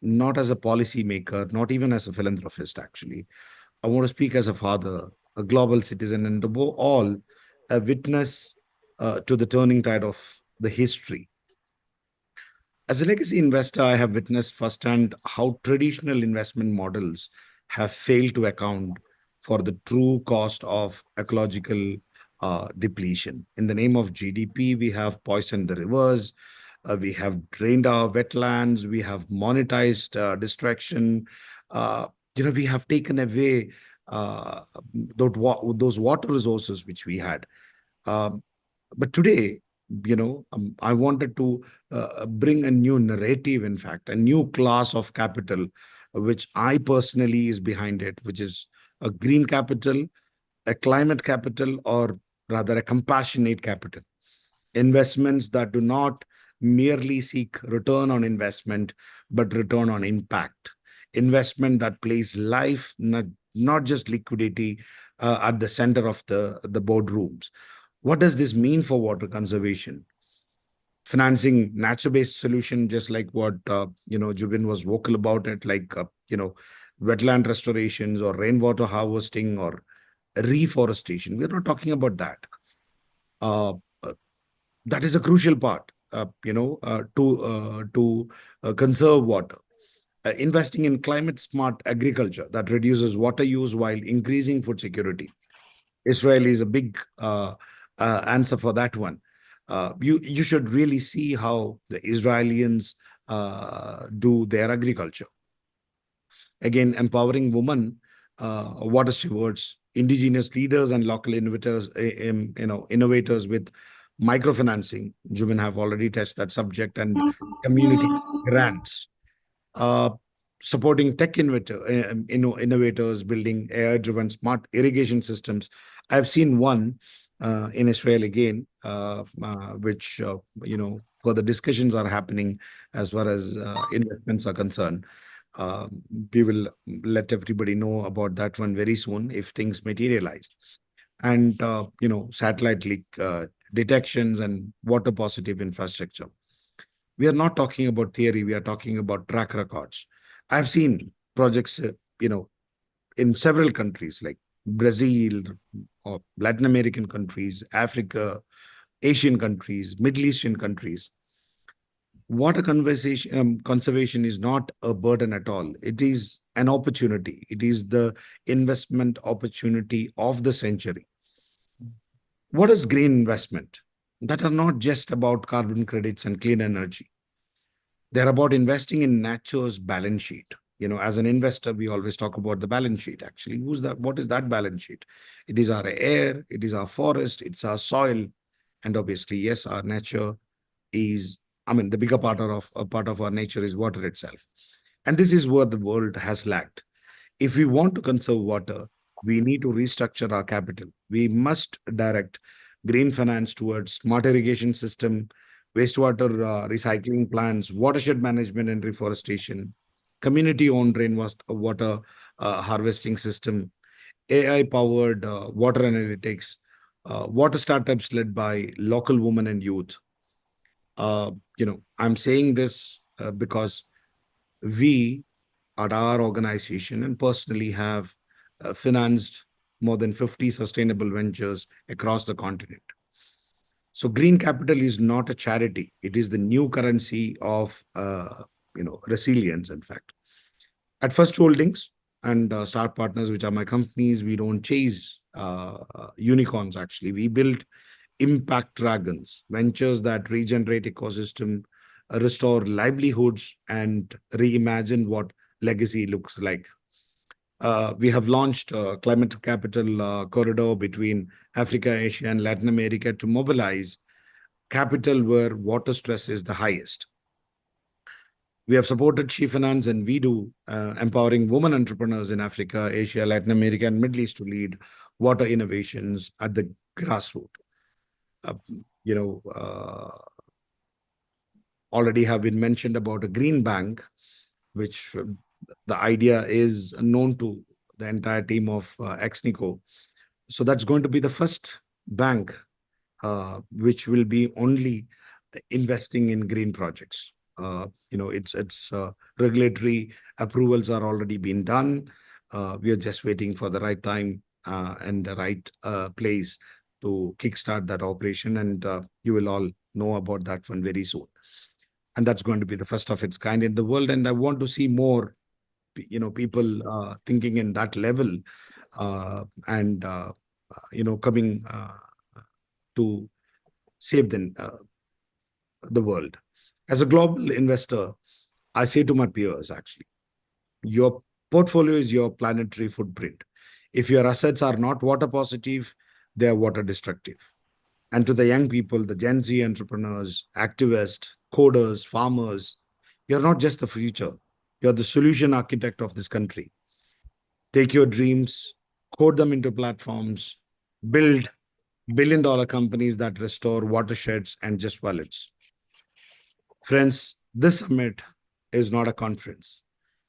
not as a policy maker, not even as a philanthropist, actually. I want to speak as a father, a global citizen, and above all, a witness to the turning tide of the history. As a legacy investor, I have witnessed firsthand how traditional investment models have failed to account for the true cost of ecological depletion. In the name of GDP, we have poisoned the rivers, we have drained our wetlands, we have monetized distraction, we have taken away those water resources which we had. Um, but today, I wanted to bring a new narrative, in fact, a new class of capital, which I personally is behind it, which is a green capital, a climate capital, or rather a compassionate capital. Investments that do not merely seek return on investment, but return on impact. Investment that plays life, not just liquidity, at the center of the boardrooms. What does this mean for water conservation? Financing nature-based solution, just like what Jubin was vocal about it, like wetland restorations or rainwater harvesting or reforestation. We're not talking about that. Uh, uh, that is a crucial part, to conserve water. Investing in climate-smart agriculture that reduces water use while increasing food security. Israel is a big answer for that one. You should really see how the Israelis do their agriculture. Again, empowering women, water stewards, indigenous leaders, and local innovators with microfinancing. Jumin have already touched that subject, and community grants. Uh, Supporting tech innovators, building AI-driven smart irrigation systems. I've seen one in Israel again, which further discussions are happening as far as investments are concerned. Uh, we will let everybody know about that one very soon if things materialize. And satellite leak detections and water positive infrastructure. We are not talking about theory, we are talking about track records. I've seen projects, in several countries like Brazil or Latin American countries, Africa, Asian countries, Middle Eastern countries. Conservation is not a burden at all. It is an opportunity. It is the investment opportunity of the century. What is green investment? That are not just about carbon credits and clean energy. They're about investing in nature's balance sheet. As an investor, we always talk about the balance sheet. Actually, who's that? What is that balance sheet? It is our air, it is our forest, it's our soil, and obviously, yes, our nature is. I mean, the bigger part of a part of our nature is water itself, and this is where the world has lacked. If we want to conserve water, we need to restructure our capital. We must direct green finance towards smart irrigation system, wastewater recycling plants, watershed management and reforestation, community-owned rainwater harvesting system, AI-powered water analytics, water startups led by local women and youth. I'm saying this because we at our organization and personally have financed more than 50 sustainable ventures across the continent. So green capital is not a charity. It is the new currency of resilience, in fact. At First Holdings and Star Partners, which are my companies, we don't chase unicorns, actually. We build impact dragons, ventures that regenerate ecosystem, restore livelihoods, and reimagine what legacy looks like. We have launched climate capital corridor between Africa, Asia, and Latin America to mobilize capital where water stress is the highest. We have supported She Finance and We Do, empowering women entrepreneurs in Africa, Asia, Latin America, and Middle East to lead water innovations at the grassroots. Uh, you know, already have been mentioned about a green bank, which the idea is known to the entire team of Exnico. So that's going to be the first bank which will be only investing in green projects. Its regulatory approvals are already being done. We are just waiting for the right time and the right place to kickstart that operation, and you will all know about that one very soon. And that's going to be the first of its kind in the world. And I want to see more, people thinking in that level and coming to save the world. As a global investor, I say to my peers, actually, your portfolio is your planetary footprint. If your assets are not water positive, they are water destructive. And to the young people, the Gen Z entrepreneurs, activists, coders, farmers, you're not just the future, you're the solution architect of this country. Take your dreams, code them into platforms, build billion-dollar companies that restore watersheds and just wallets. Friends, this summit is not a conference.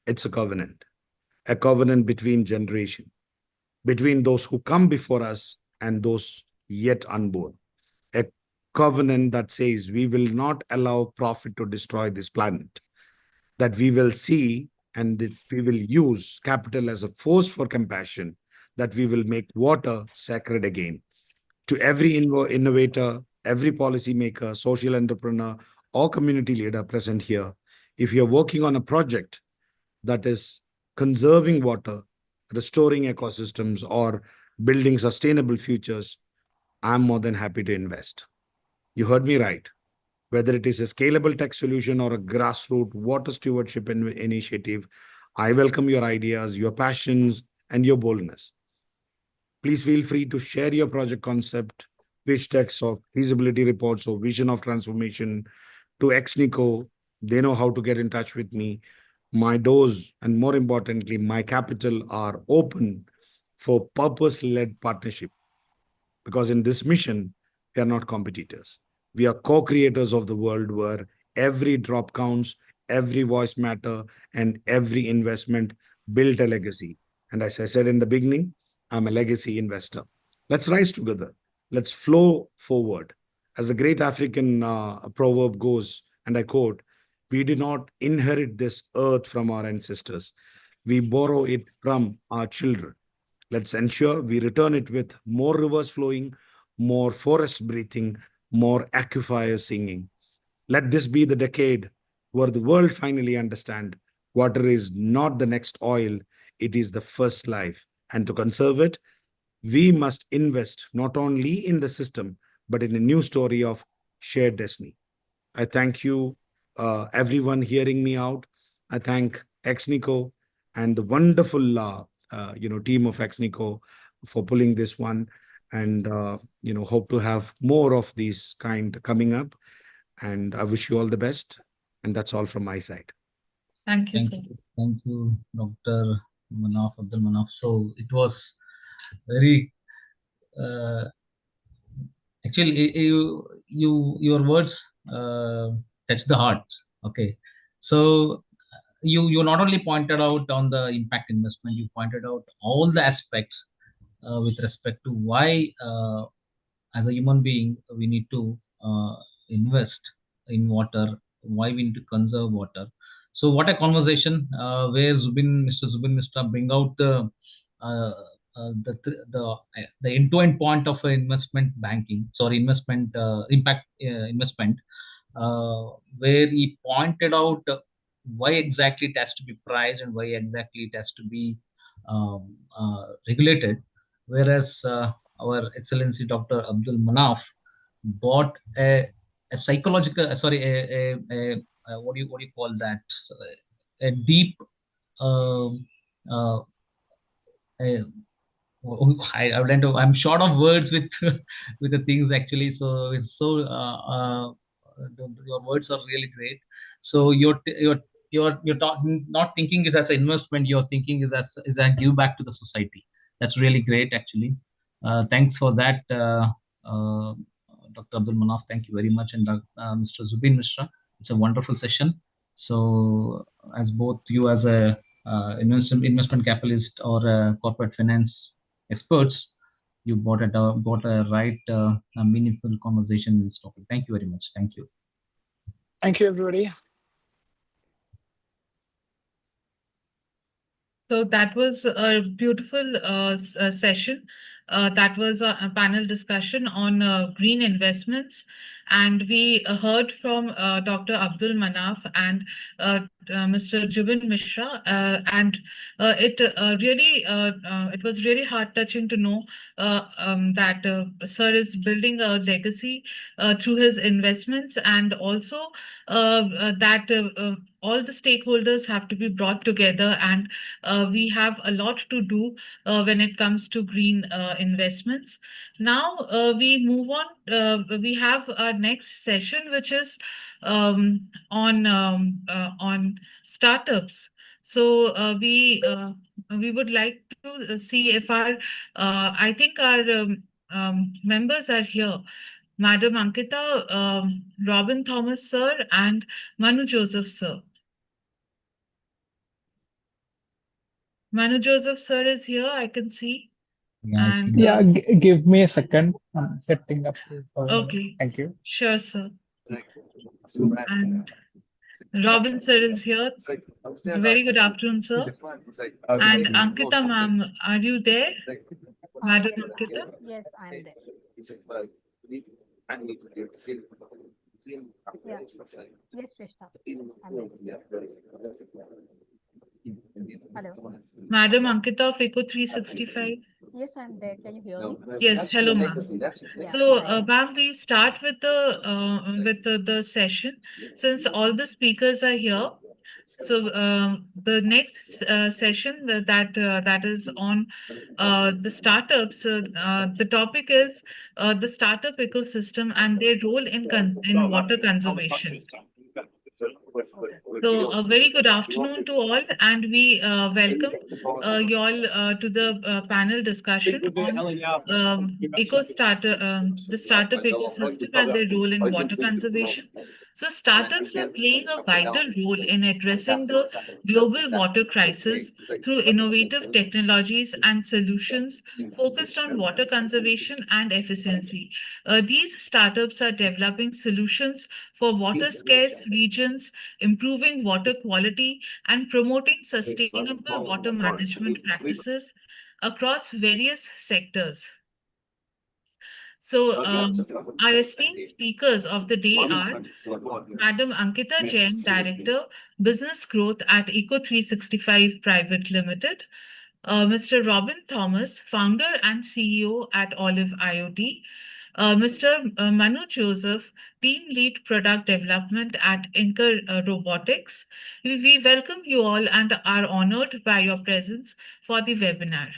It's a covenant between generations, between those who come before us and those yet unborn. A covenant that says we will not allow profit to destroy this planet, that we will see and that we will use capital as a force for compassion, that we will make water sacred again. To every innovator, every policymaker, social entrepreneur, or community leader present here, if you're working on a project that is conserving water, restoring ecosystems, or building sustainable futures, I'm more than happy to invest. You heard me right. Whether it is a scalable tech solution or a grassroots water stewardship initiative, I welcome your ideas, your passions, and your boldness. Please feel free to share your project concept, pitch decks of feasibility reports or vision of transformation to Exnico. They know how to get in touch with me. My doors, and more importantly, my capital are open for purpose-led partnership. Because in this mission, we are not competitors. We are co-creators of the world where every drop counts, every voice matter, and every investment built a legacy. And as I said in the beginning, I'm a legacy investor. Let's rise together. Let's flow forward. As a great African proverb goes, and I quote, we did not inherit this earth from our ancestors. We borrow it from our children. Let's ensure we return it with more rivers flowing, more forests breathing, more aquifers singing. Let this be the decade where the world finally understands water is not the next oil, it is the first life. And to conserve it, we must invest not only in the system, but in a new story of shared destiny. I thank you, everyone hearing me out. I thank Exnico and the wonderful, team of Exnico for pulling this one, and hope to have more of these kind coming up. And I wish you all the best. And that's all from my side. Thank you, Thank sir. you. Thank you, Dr. Manaf, Abdul Manaf. So it was very uh, actually your words touch the heart. Okay, so you not only pointed out on the impact investment, you pointed out all the aspects with respect to why as a human being we need to invest in water, why we need to conserve water. So what a conversation where Mr. Zubin Mr. bring out the uh, the end-to-end point of investment banking, investment impact investment, where he pointed out why exactly it has to be priced and why exactly it has to be regulated. Whereas our Excellency Dr. Abdul Manaf bought a psychological, what do you call that? A deep, um, uh, a, I would like to, I'm short of words with with the things actually. So it's so your words are really great. So you're not thinking it as an investment. You're thinking is as is a give back to the society. That's really great actually. Thanks for that, Dr. Abdul Manaf. Thank you very much, and Mr. Zubin Mishra. It's a wonderful session. So as both you as a investment capitalist or a corporate finance experts, you brought a right a meaningful conversation in this topic. Thank you very much. Thank you. Thank you, everybody. So that was a beautiful session. That was a panel discussion on green investments. And we heard from Dr. Abdul Manaf and Mr. Jubin Mishra. And it was really heart-touching to know that Sir is building a legacy through his investments, and also that all the stakeholders have to be brought together, and we have a lot to do when it comes to green investments. Now we move on. We have our next session, which is on startups. So we would like to see if our I think our members are here. Madam Ankita, Robin Thomas sir, and Manu Joseph sir. Manu Joseph sir is here, I can see. Yeah, And Yeah, give me a second. I'm setting up. okay, Thank you. sure, sir. And Robin sir is here. Very good afternoon, sir. And Ankita ma'am, are you there? Madam Ankita? Yes, I am there. Yeah. Yes, Krishna. I'm there. Hello. Madam Ankita of Eco 365. Yes, I'm there. Can you hear me? Yes, hello, ma'am. Yeah, So, hi. ma'am, we start with the session. Since all the speakers are here, so the next session that is on the startups. The topic is the startup ecosystem and their role in water conservation. So a very good afternoon to all, and we welcome you all to the panel discussion on the startup ecosystem and their role in water conservation. So startups are playing a vital role in addressing the global water crisis through innovative technologies and solutions focused on water conservation and efficiency. These startups are developing solutions for water scarce regions, improving water quality, and promoting sustainable water management practices across various sectors. So, our esteemed speakers of the day are Madam Ankita Jain, Director, Business Growth at Eco 365 Private Limited, Mr. Robin Thomas, Founder and CEO at Olive IoT, Mr. Manu Joseph, Team Lead Product Development at Inker Robotics. We welcome you all and are honored by your presence for the webinar.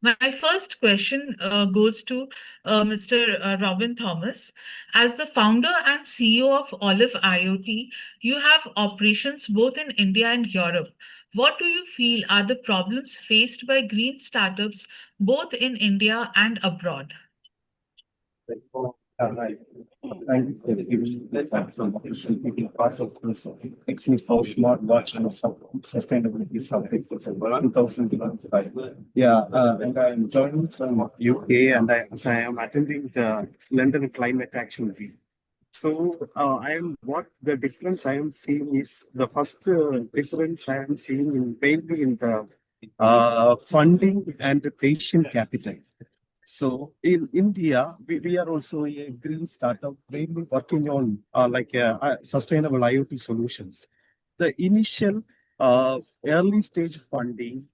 My first question goes to Mr. Robin Thomas. As the founder and CEO of Olive IoT, you have operations both in India and Europe. What do you feel are the problems faced by green startups both in India and abroad? Right. Thank you for giving the platform being part of this excellent for smart watch and sustainability subject for 2025. Yeah, and I'm joining from UK, and I am attending the London Climate Action Week. So what the difference I am seeing is the first difference I am seeing in mainly in the funding and patient capital. So in India, we are also a green startup mainly working on sustainable IoT solutions. The initial early stage funding,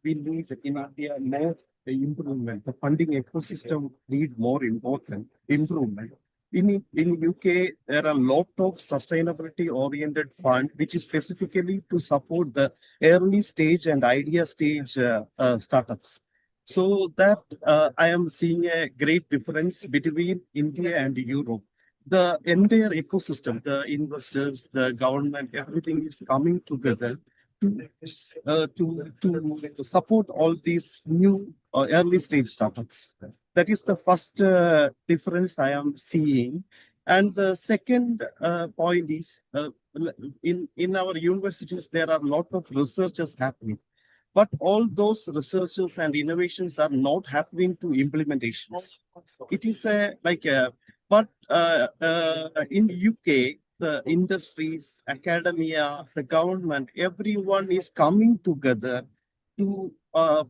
we need in India more improvement. The funding ecosystem need more important improvement. In UK, there are a lot of sustainability oriented fund, which is specifically to support the early stage and idea stage startups. So that I am seeing a great difference between India and Europe. The entire ecosystem, the investors, the government, everything is coming together to to support all these new early stage startups. That is the first difference I am seeing. And the second point is in our universities there are a lot of researches happening, but all those researches and innovations are not happening to implementations. It is in UK, the industries, academia, the government, everyone is coming together to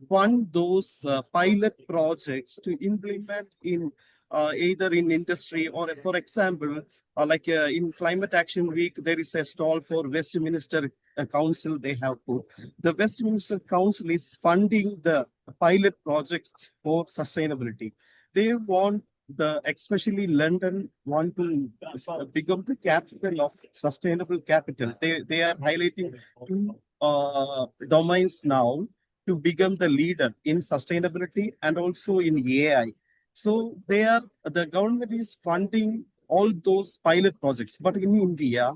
fund those pilot projects to implement in either in industry or, for example, in Climate Action Week, there is a stall for Westminster Council they have put. The Westminster Council is funding the pilot projects for sustainability. They want especially London want to become the capital of sustainable capital. They are highlighting two domains now to become the leader in sustainability and also in AI. So the government is funding all those pilot projects. But in India,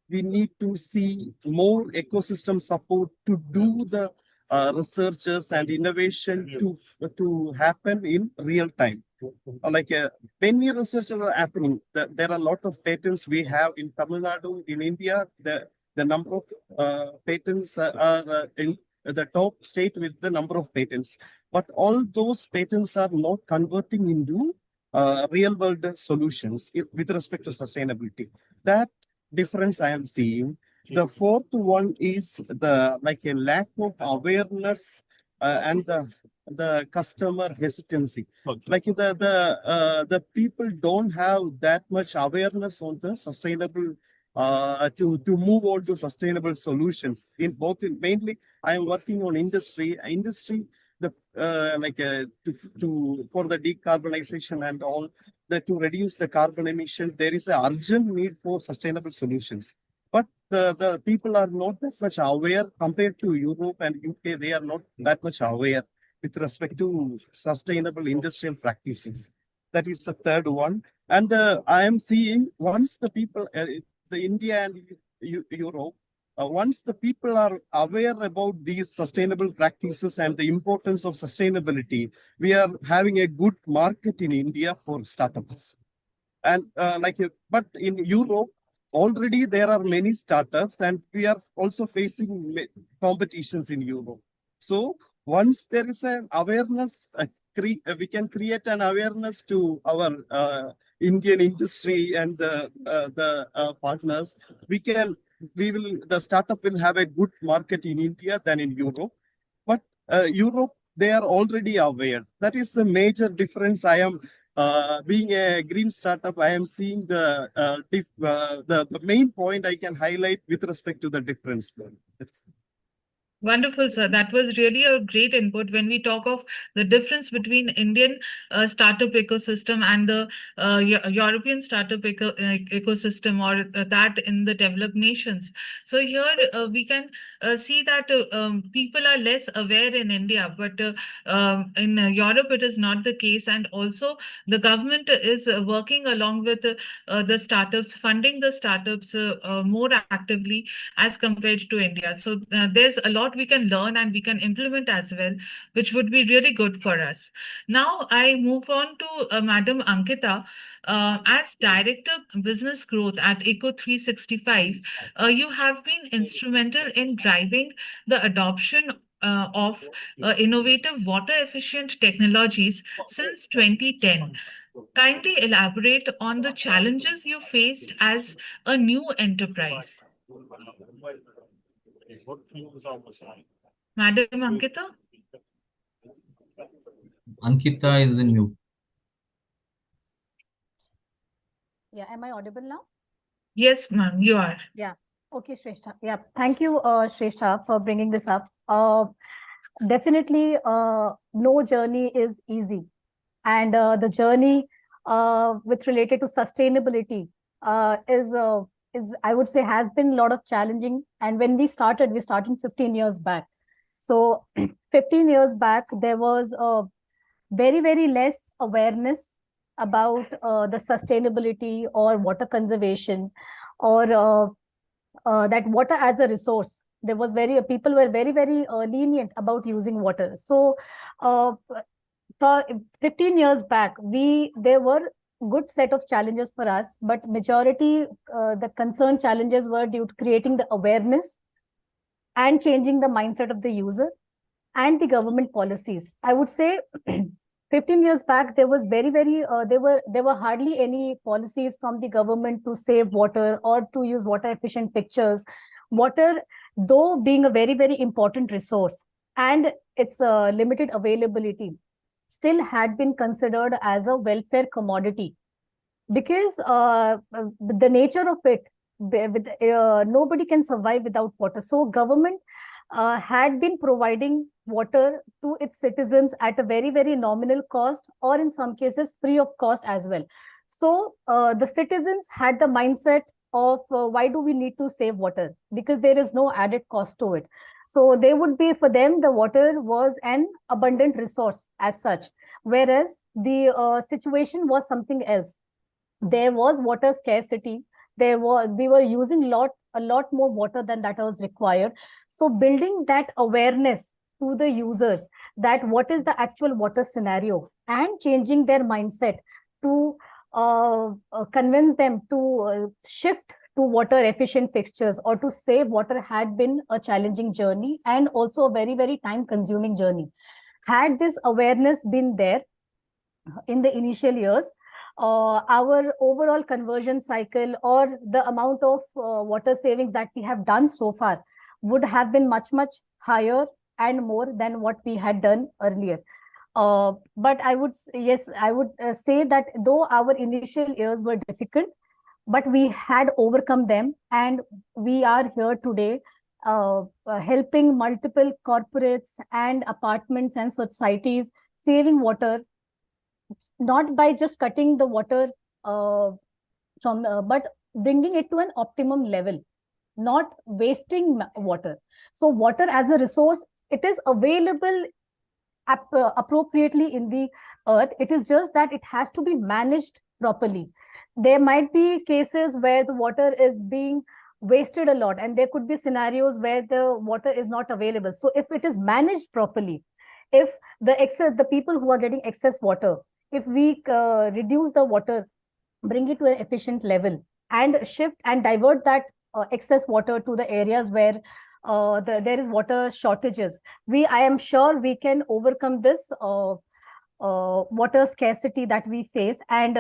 we need to see more ecosystem support to do the researches and innovation to happen in real time. Many researches are happening. There are a lot of patents we have in Tamil Nadu, in India. The number of patents are in the top state with the number of patents. But all those patents are not converting into real world solutions with respect to sustainability. That difference I am seeing. The fourth one is the a lack of awareness and the customer hesitancy. The people don't have that much awareness on the sustainable to move on to sustainable solutions. Mainly I am working on industry the for the decarbonization and all that, to reduce the carbon emission. There is an urgent need for sustainable solutions, but the people are not that much aware compared to Europe and UK. They are not that much aware with respect to sustainable industrial practices. That is the third one. And I am seeing once the people, the India and Europe, once the people are aware about these sustainable practices and the importance of sustainability, we are having a good market in India for startups. And but in Europe, already there are many startups, and we are also facing competitions in Europe. So once there is an awareness, we can create an awareness to our Indian industry and the partners. The startup will have a good market in India than in Europe. But Europe, they are already aware. That is the major difference. I am being a green startup, I am seeing the main point I can highlight with respect to the difference. Wonderful, sir. That was really a great input when we talk of the difference between Indian startup ecosystem and the European startup ecosystem, or that in the developed nations. So here we can see that people are less aware in India, but in Europe it is not the case. And also the government is working along with the startups, funding the startups more actively as compared to India. So there's a lot we can learn and we can implement as well, which would be really good for us. Now I move on to Madam Ankita. As Director Business Growth at Eco 365, you have been instrumental in driving the adoption of innovative water efficient technologies since 2010. Kindly elaborate on the challenges you faced as a new enterprise. Madam Ankita? Ankita is in mute. Yeah, am I audible now? Yes, ma'am, you are. Yeah. Okay, Shrestha. Yeah, thank you, Shrestha, for bringing this up. Definitely, no journey is easy, and the journey with related to sustainability is I would say has been a lot of challenging. And when we started 15 years back. So 15 years back, there was very less awareness about the sustainability or water conservation, or that water as a resource. There was people were very lenient about using water. So uh, for 15 years back, there were good set of challenges for us, but majority the concerned challenges were due to creating the awareness and changing the mindset of the user and the government policies. I would say 15 years back, there was there were hardly any policies from the government to save water or to use water efficient fixtures. Water, though being a very important resource and its limited availability, still had been considered as a welfare commodity, because the nature of it, nobody can survive without water. So government had been providing water to its citizens at a very nominal cost, or in some cases free of cost as well. So the citizens had the mindset of why do we need to save water, because there is no added cost to it. So they would be, for them, the water was an abundant resource as such, whereas the situation was something else. There was water scarcity. We were using a lot more water than that was required. So building that awareness to the users, that what is the actual water scenario, and changing their mindset to convince them to shift to water efficient fixtures or to save water, had been a challenging journey, and also a very time consuming journey. Had this awareness been there in the initial years, our overall conversion cycle or the amount of water savings that we have done so far would have been much higher and more than what we had done earlier. But I would say that though our initial years were difficult, but we had overcome them, and we are here today, helping multiple corporates and apartments and societies saving water, not by just cutting the water but bringing it to an optimum level, not wasting water. So water as a resource, it is available appropriately in the earth. It is just that it has to be managed properly. There might be cases where the water is being wasted a lot, and there could be scenarios where the water is not available. So if it is managed properly, if the people who are getting excess water, if we reduce the water, bring it to an efficient level, and shift and divert that excess water to the areas where there is water shortages, I am sure we can overcome this water scarcity that we face. And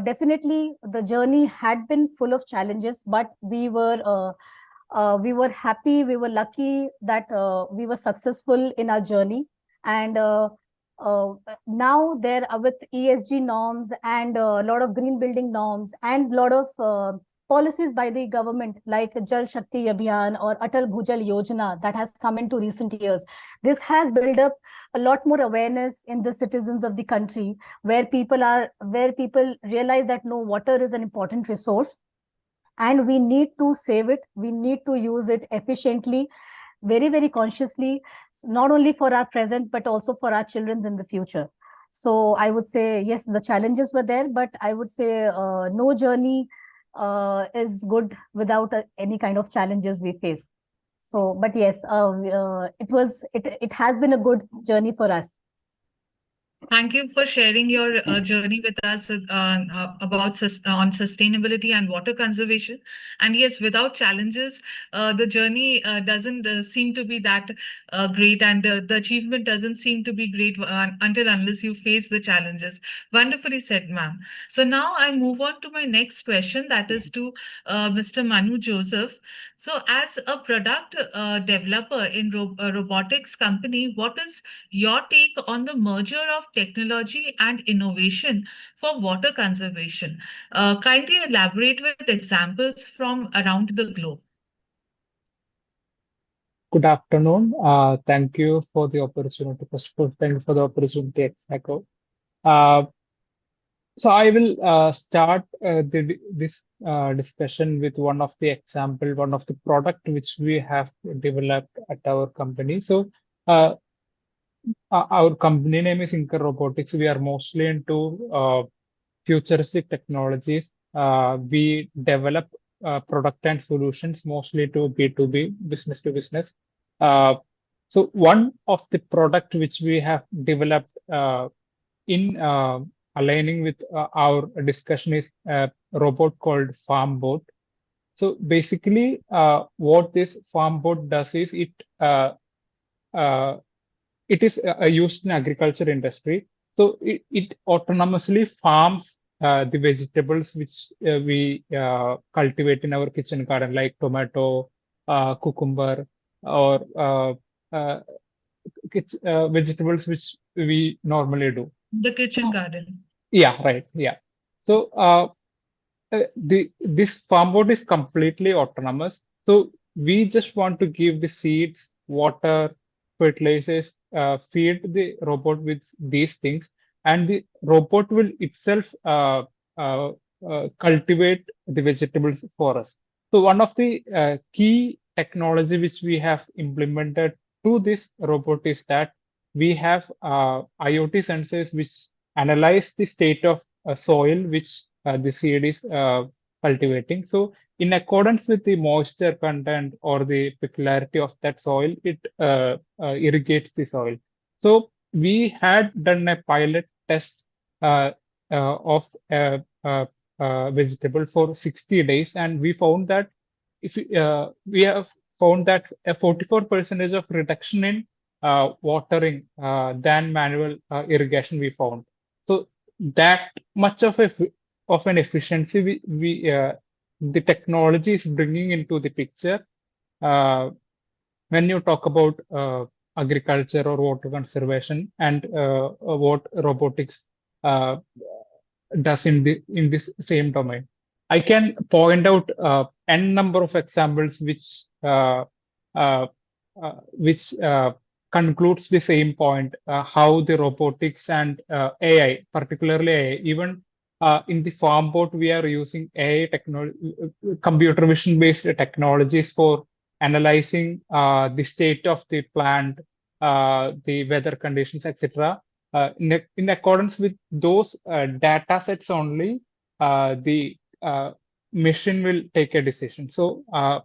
definitely the journey had been full of challenges, but we were happy, we were lucky that we were successful in our journey. And uh, now there are, with ESG norms and a lot of green building norms and a lot of policies by the government, like Jal Shakti Abhiyan or Atal Bhujal Yojana, that has come into recent years. This has built up a lot more awareness in the citizens of the country, where people realize that no, water is an important resource, and we need to save it, we need to use it efficiently, very consciously, not only for our present but also for our children in the future. So I would say yes, the challenges were there, but I would say no journey is good without any kind of challenges we face. So but yes, it has been a good journey for us. Thank you for sharing your journey with us about on sustainability and water conservation. And yes, without challenges, the journey doesn't seem to be that great, and the achievement doesn't seem to be great until unless you face the challenges. Wonderfully said, ma'am. So now I move on to my next question, that is to Mr. Manu Joseph. So, as a product developer in robotics company, what is your take on the merger of technology and innovation for water conservation? Kindly elaborate with examples from around the globe. Good afternoon. Thank you for the opportunity. First of all, thank you for the opportunity, Echo. Uh, so I will start this discussion with one of the example, one of the product which we have developed at our company. So uh, our company name is Inker Robotics. We are mostly into futuristic technologies. We develop product and solutions mostly to B2B, business to business. Uh, so one of the product which we have developed in aligning with our discussion is a robot called FarmBot. So basically, what this FarmBot does is uh, it is used in agriculture industry. So it autonomously farms the vegetables which we cultivate in our kitchen garden, like tomato, cucumber, or uh, vegetables which we normally do. The kitchen garden. Yeah, right. Yeah. So this farm board is completely autonomous. So we just want to give the seeds, water, fertilizers, feed the robot with these things, and the robot will itself uh, cultivate the vegetables for us. So one of the key technology which we have implemented to this robot is that we have IoT sensors which analyze the state of soil which the seed is cultivating. So in accordance with the moisture content or the peculiarity of that soil, it irrigates the soil. So we had done a pilot test of a vegetable for 60 days, and we found that if we have found that a 44% of reduction in watering than manual irrigation we found. So that much of an efficiency the technology is bringing into the picture when you talk about agriculture or water conservation and what robotics uh, does in this same domain. I can point out n number of examples uh, which concludes the same point, how the robotics and AI, particularly AI, even in the farm bot, we are using AI technology, computer vision based technologies for analyzing the state of the plant, the weather conditions, etc. In accordance with those data sets only, the machine will take a decision. So uh,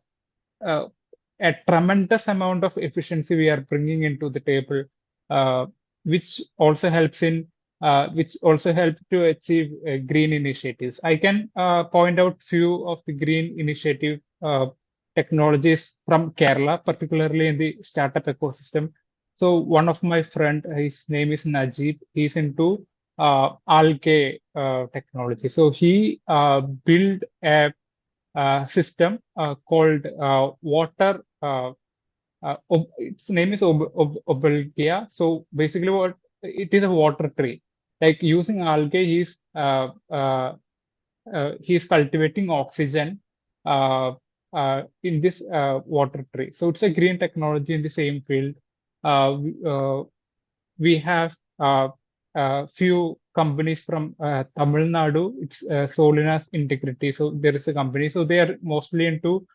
a tremendous amount of efficiency we are bringing into the table, uh, which also helps to achieve green initiatives. I can point out few of the green initiative technologies from Kerala, particularly in the startup ecosystem. So one of my friend, his name is Najib. He's into algae technology. So he built a system called water. Its name is Obelgia. So basically, what it is a water tree. Like using algae, he's cultivating oxygen in this water tree. So it's a green technology in the same field. We have few companies from Tamil Nadu. It's Solinas Integrity. So there is a company. So they are mostly into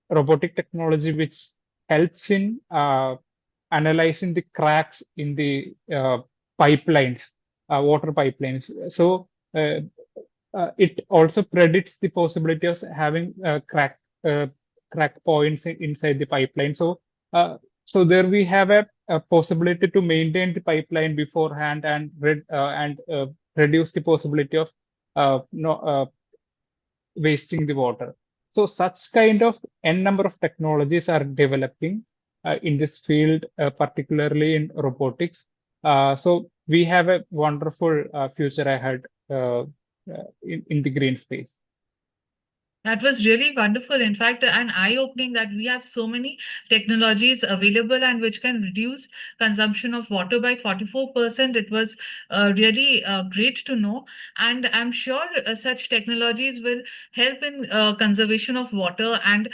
robotic technology, which helps in analyzing the cracks in the pipelines, water pipelines. So it also predicts the possibility of having crack points inside the pipeline. So So there we have a possibility to maintain the pipeline beforehand and reduce the possibility of no, wasting the water. So such kind of n number of technologies are developing in this field, particularly in robotics. So we have a wonderful future ahead in the green space. That was really wonderful. In fact, and eye-opening that we have so many technologies available and which can reduce consumption of water by 44%. It was really great to know. And I'm sure such technologies will help in conservation of water and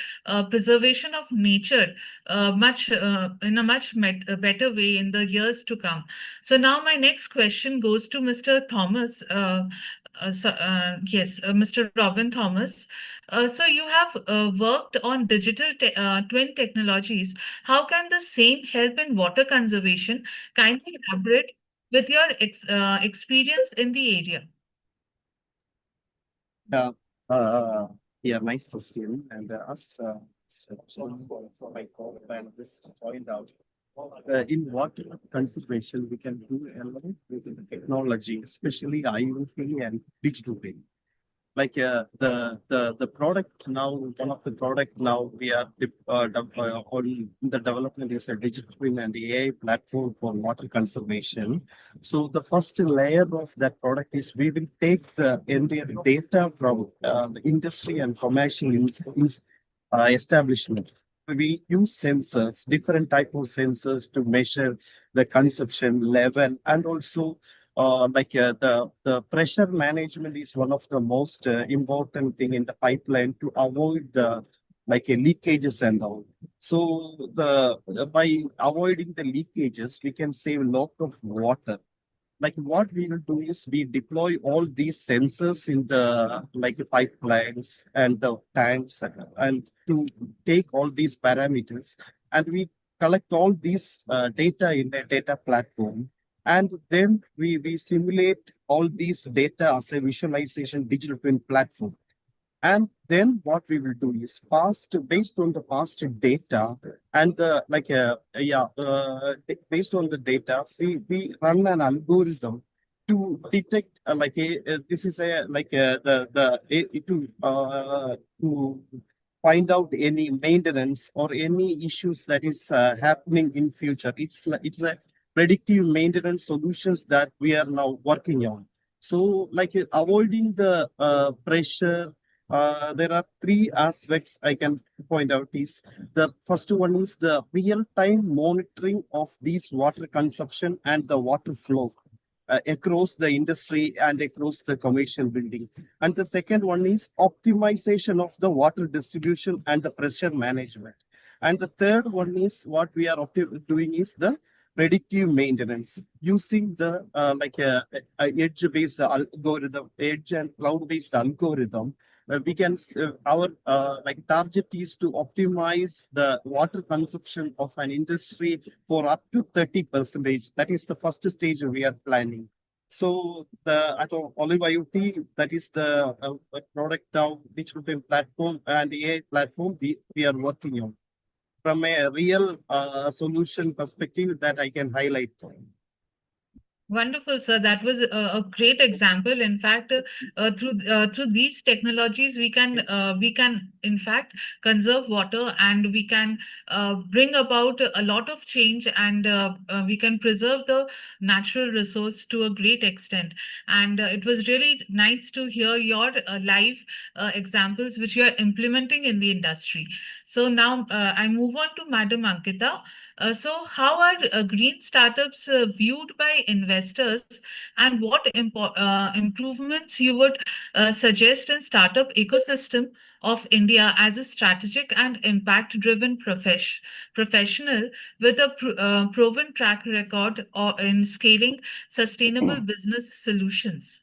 preservation of nature in a much better way in the years to come. So now my next question goes to Mr. Thomas. Mr. Robin Thomas. So you have worked on digital twin technologies. How can the same help in water conservation? Kindly elaborate with your experience in the area. Yeah, yeah, nice question. And for my co-panelists to point out, in water conservation, we can do a lot with the technology, especially IoT and digital way. Like the product now, one of the product now we are on the development is a digital twin and AI platform for water conservation. So the first layer of that product is we will take the entire data from the industry and commercial establishment. We use sensors, different type of sensors to measure the consumption level, and also the pressure management is one of the most important thing in the pipeline to avoid the leakages and all. So by avoiding the leakages, we can save a lot of water. Like what we will do is we deploy all these sensors in the pipelines and the tanks and to take all these parameters, and we collect all these data in a data platform, and then we simulate all these data as a visualization digital twin platform. And then what we will do is based on the past data and based on the data, we run an algorithm to detect this is a to find out any maintenance or any issues that is happening in future. It's a predictive maintenance solutions that we are now working on. So avoiding the pressure, there are three aspects I can point out. Is the first one is the real-time monitoring of these water consumption and the water flow across the industry and across the commercial building. And the second one is optimization of the water distribution and the pressure management. And the third one is what we are doing is the predictive maintenance using the edge-based algorithm, edge and cloud-based algorithm. We can our target is to optimize the water consumption of an industry for up to 30%. That is the first stage we are planning. So at Olive IoT, that is the product of digital twin platform and AI platform we are working on. From a real solution perspective that I can highlight. Wonderful, sir. That was a great example. In fact, through these technologies, we can in fact conserve water, and we can bring about a lot of change, and we can preserve the natural resource to a great extent. And it was really nice to hear your live examples which you are implementing in the industry. So now I move on to Madam Ankita. So how are green startups viewed by investors, and what improvements you would suggest in startup ecosystem of India as a strategic and impact-driven professional with a proven track record in scaling sustainable business solutions?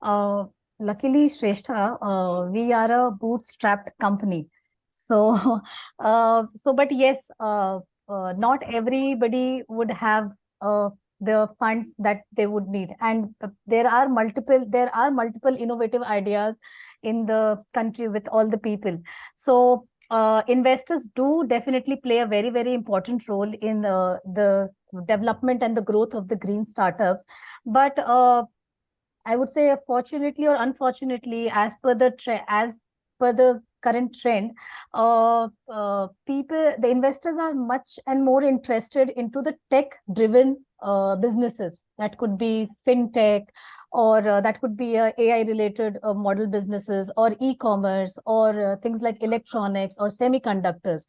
Uh, Luckily, Shrestha, we are a bootstrapped company. So, but yes, not everybody would have the funds that they would need, and there are multiple innovative ideas in the country with all the people. So, investors do definitely play a very, very important role in the development and the growth of the green startups. But I would say, fortunately or unfortunately, as per the current trend, the investors are much and more interested into the tech-driven businesses. That could be fintech, or that could be AI-related model businesses, or e-commerce, or things like electronics or semiconductors.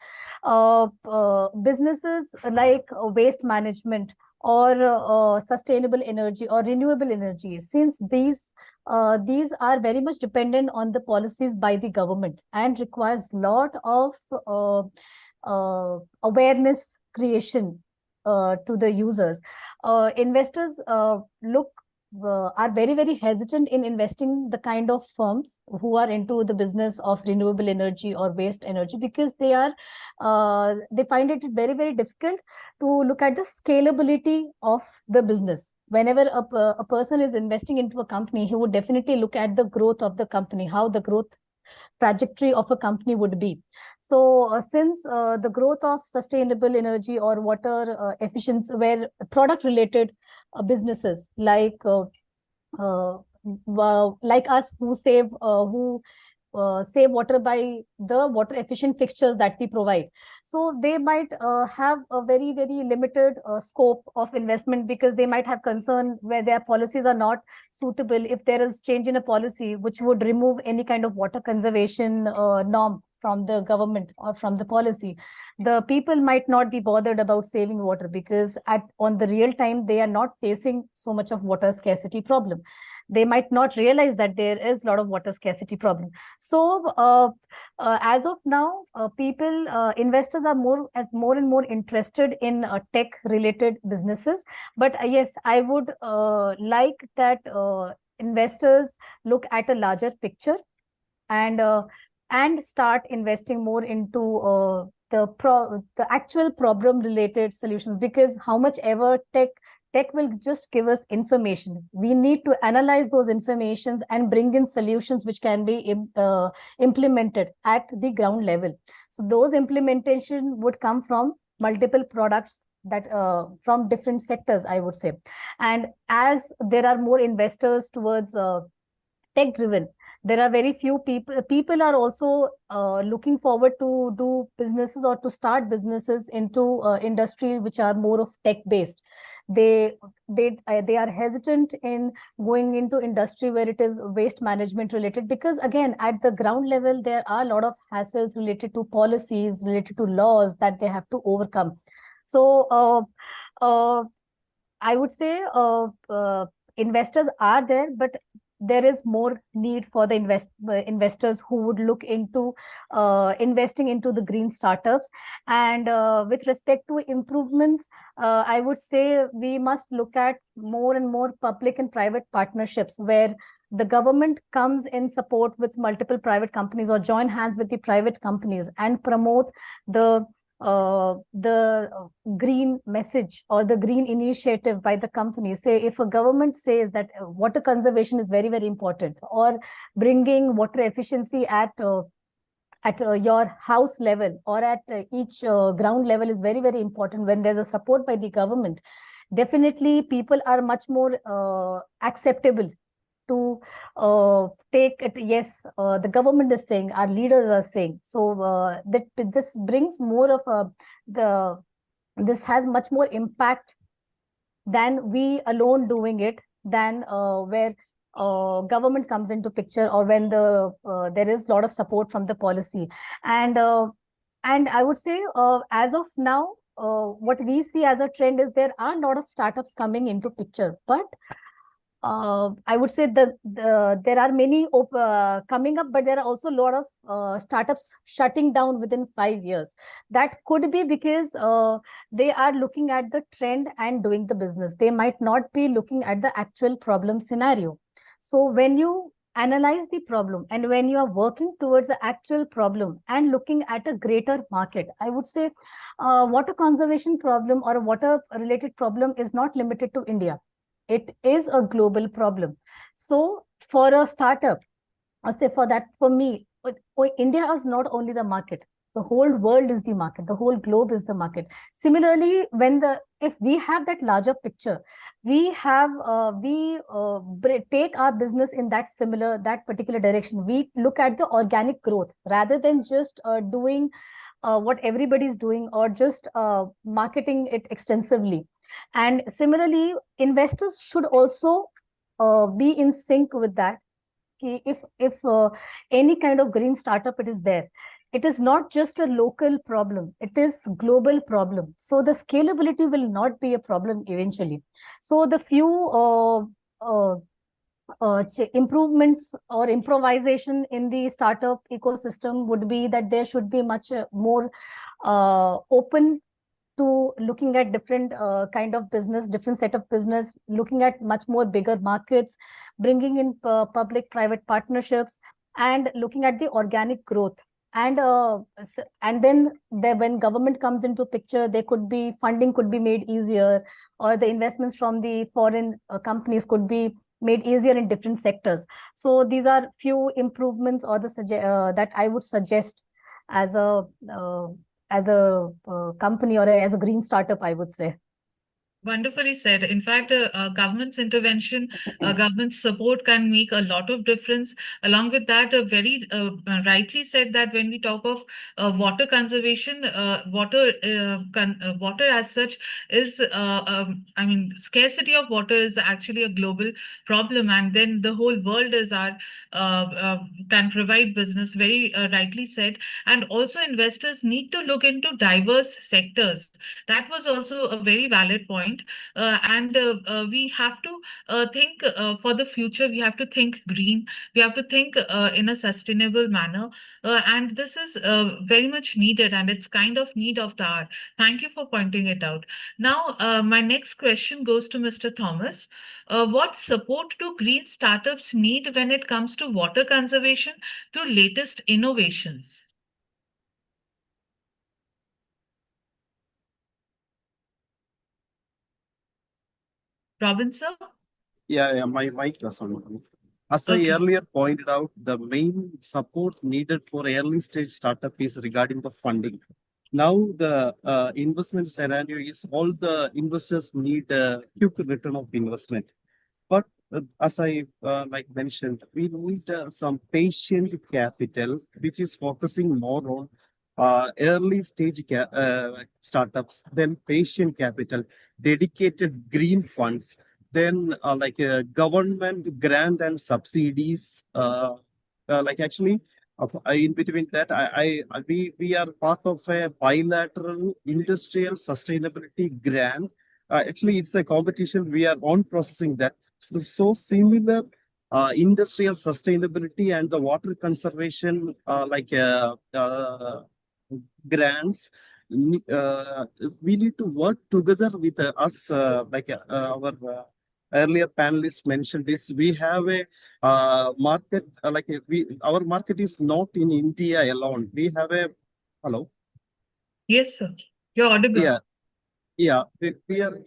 Businesses like waste management, or sustainable energy, or renewable energy, since these are very much dependent on the policies by the government and requires lot of awareness creation to the users. Investors are very, very hesitant in investing the kind of firms who are into the business of renewable energy or waste energy, because they find it very, very difficult to look at the scalability of the business. Whenever a person is investing into a company, he would definitely look at the growth of the company, how the growth trajectory of a company would be. So since the growth of sustainable energy or water efficiency, where product related businesses like us, who save water by the water efficient fixtures that we provide, so they might have a very, very limited scope of investment, because they might have concern where their policies are not suitable. If there is change in a policy which would remove any kind of water conservation norm from the government or from the policy, the people might not be bothered about saving water, because on the real time they are not facing so much of water scarcity problem. They might not realize that there is a lot of water scarcity problem. So as of now, investors are more and more interested in tech related businesses. But yes, I would like that investors look at a larger picture, and start investing more into the actual problem related solutions, because how much ever tech will just give us information, we need to analyze those informations and bring in solutions which can be implemented at the ground level. So those implementation would come from multiple products that from different sectors, I would say. And as there are more investors towards tech driven, there are very few people are also looking forward to do businesses or to start businesses into industry which are more of tech based. They are hesitant in going into industry where it is waste management related, because again, at the ground level there are a lot of hassles related to policies, related to laws that they have to overcome. So I would say investors are there, but there is more need for the investors who would look into investing into the green startups. And with respect to improvements, I would say we must look at more and more public and private partnerships, where the government comes in support with multiple private companies, or join hands with the private companies and promote the green message or the green initiative by the company. Say if a government says that water conservation is very, very important, or bringing water efficiency at your house level or at each ground level is very, very important, when there's a support by the government, definitely people are much more acceptable to take it. Yes, the government is saying, our leaders are saying. So that this brings more of this has much more impact than we alone doing it, than where government comes into picture, or when there is a lot of support from the policy. And I would say as of now, what we see as a trend is there are a lot of startups coming into picture, but I would say that there are many coming up, but there are also a lot of startups shutting down within 5 years. That could be because they are looking at the trend and doing the business. They might not be looking at the actual problem scenario. So when you analyze the problem, and when you are working towards the actual problem and looking at a greater market, I would say water conservation problem or water related problem is not limited to India. It is a global problem. So for a startup, I say for me, India is not only the market. The whole world is the market. The whole globe is the market. Similarly, if we have that larger picture, we take our business in that particular direction. We look at the organic growth rather than just doing what everybody's doing, or just marketing it extensively. And similarly, investors should also be in sync with that. If any kind of green startup it is there, it is not just a local problem, it is global problem. So the scalability will not be a problem eventually. So the few improvements or improvisation in the startup ecosystem would be that there should be much more open to looking at different kind of business, different set of business, looking at much more bigger markets, bringing in public-private partnerships, and looking at the organic growth. And then when government comes into picture, there could be funding could be made easier, or the investments from the foreign companies could be made easier in different sectors. So these are few improvements or that I would suggest as a company, or as a green startup, I would say. Wonderfully said. In fact, government's intervention, government support can make a lot of difference. Along with that, very rightly said that when we talk of water conservation, water as such is, I mean, scarcity of water is actually a global problem, and then the whole world is can provide business. Very rightly said. And also, investors need to look into diverse sectors. That was also a very valid point. And we have to think for the future. We have to think green. We have to think in a sustainable manner. And this is very much needed, and it's kind of need of the hour. Thank you for pointing it out. Now, my next question goes to Mr. Thomas. What support do green startups need when it comes to water conservation through latest innovations? Robin, sir? Yeah, my mic was on. As I Okay. earlier pointed out, the main support needed for early stage startup is regarding the funding. Now the investment scenario is all the investors need a quick return of investment. But as I like mentioned, we need some patient capital, which is focusing more on early stage startups, then patient capital, dedicated green funds, then like government grant and subsidies. Like actually, in between that, we are part of a bilateral industrial sustainability grant. Actually, it's a competition. We are on processing that. So similar industrial sustainability and the water conservation grants, we need to work together with us, our earlier panelists mentioned this. We have a market, our market is not in India alone. We have a, hello? Yes, sir. You're audible. Yeah. Yeah, we are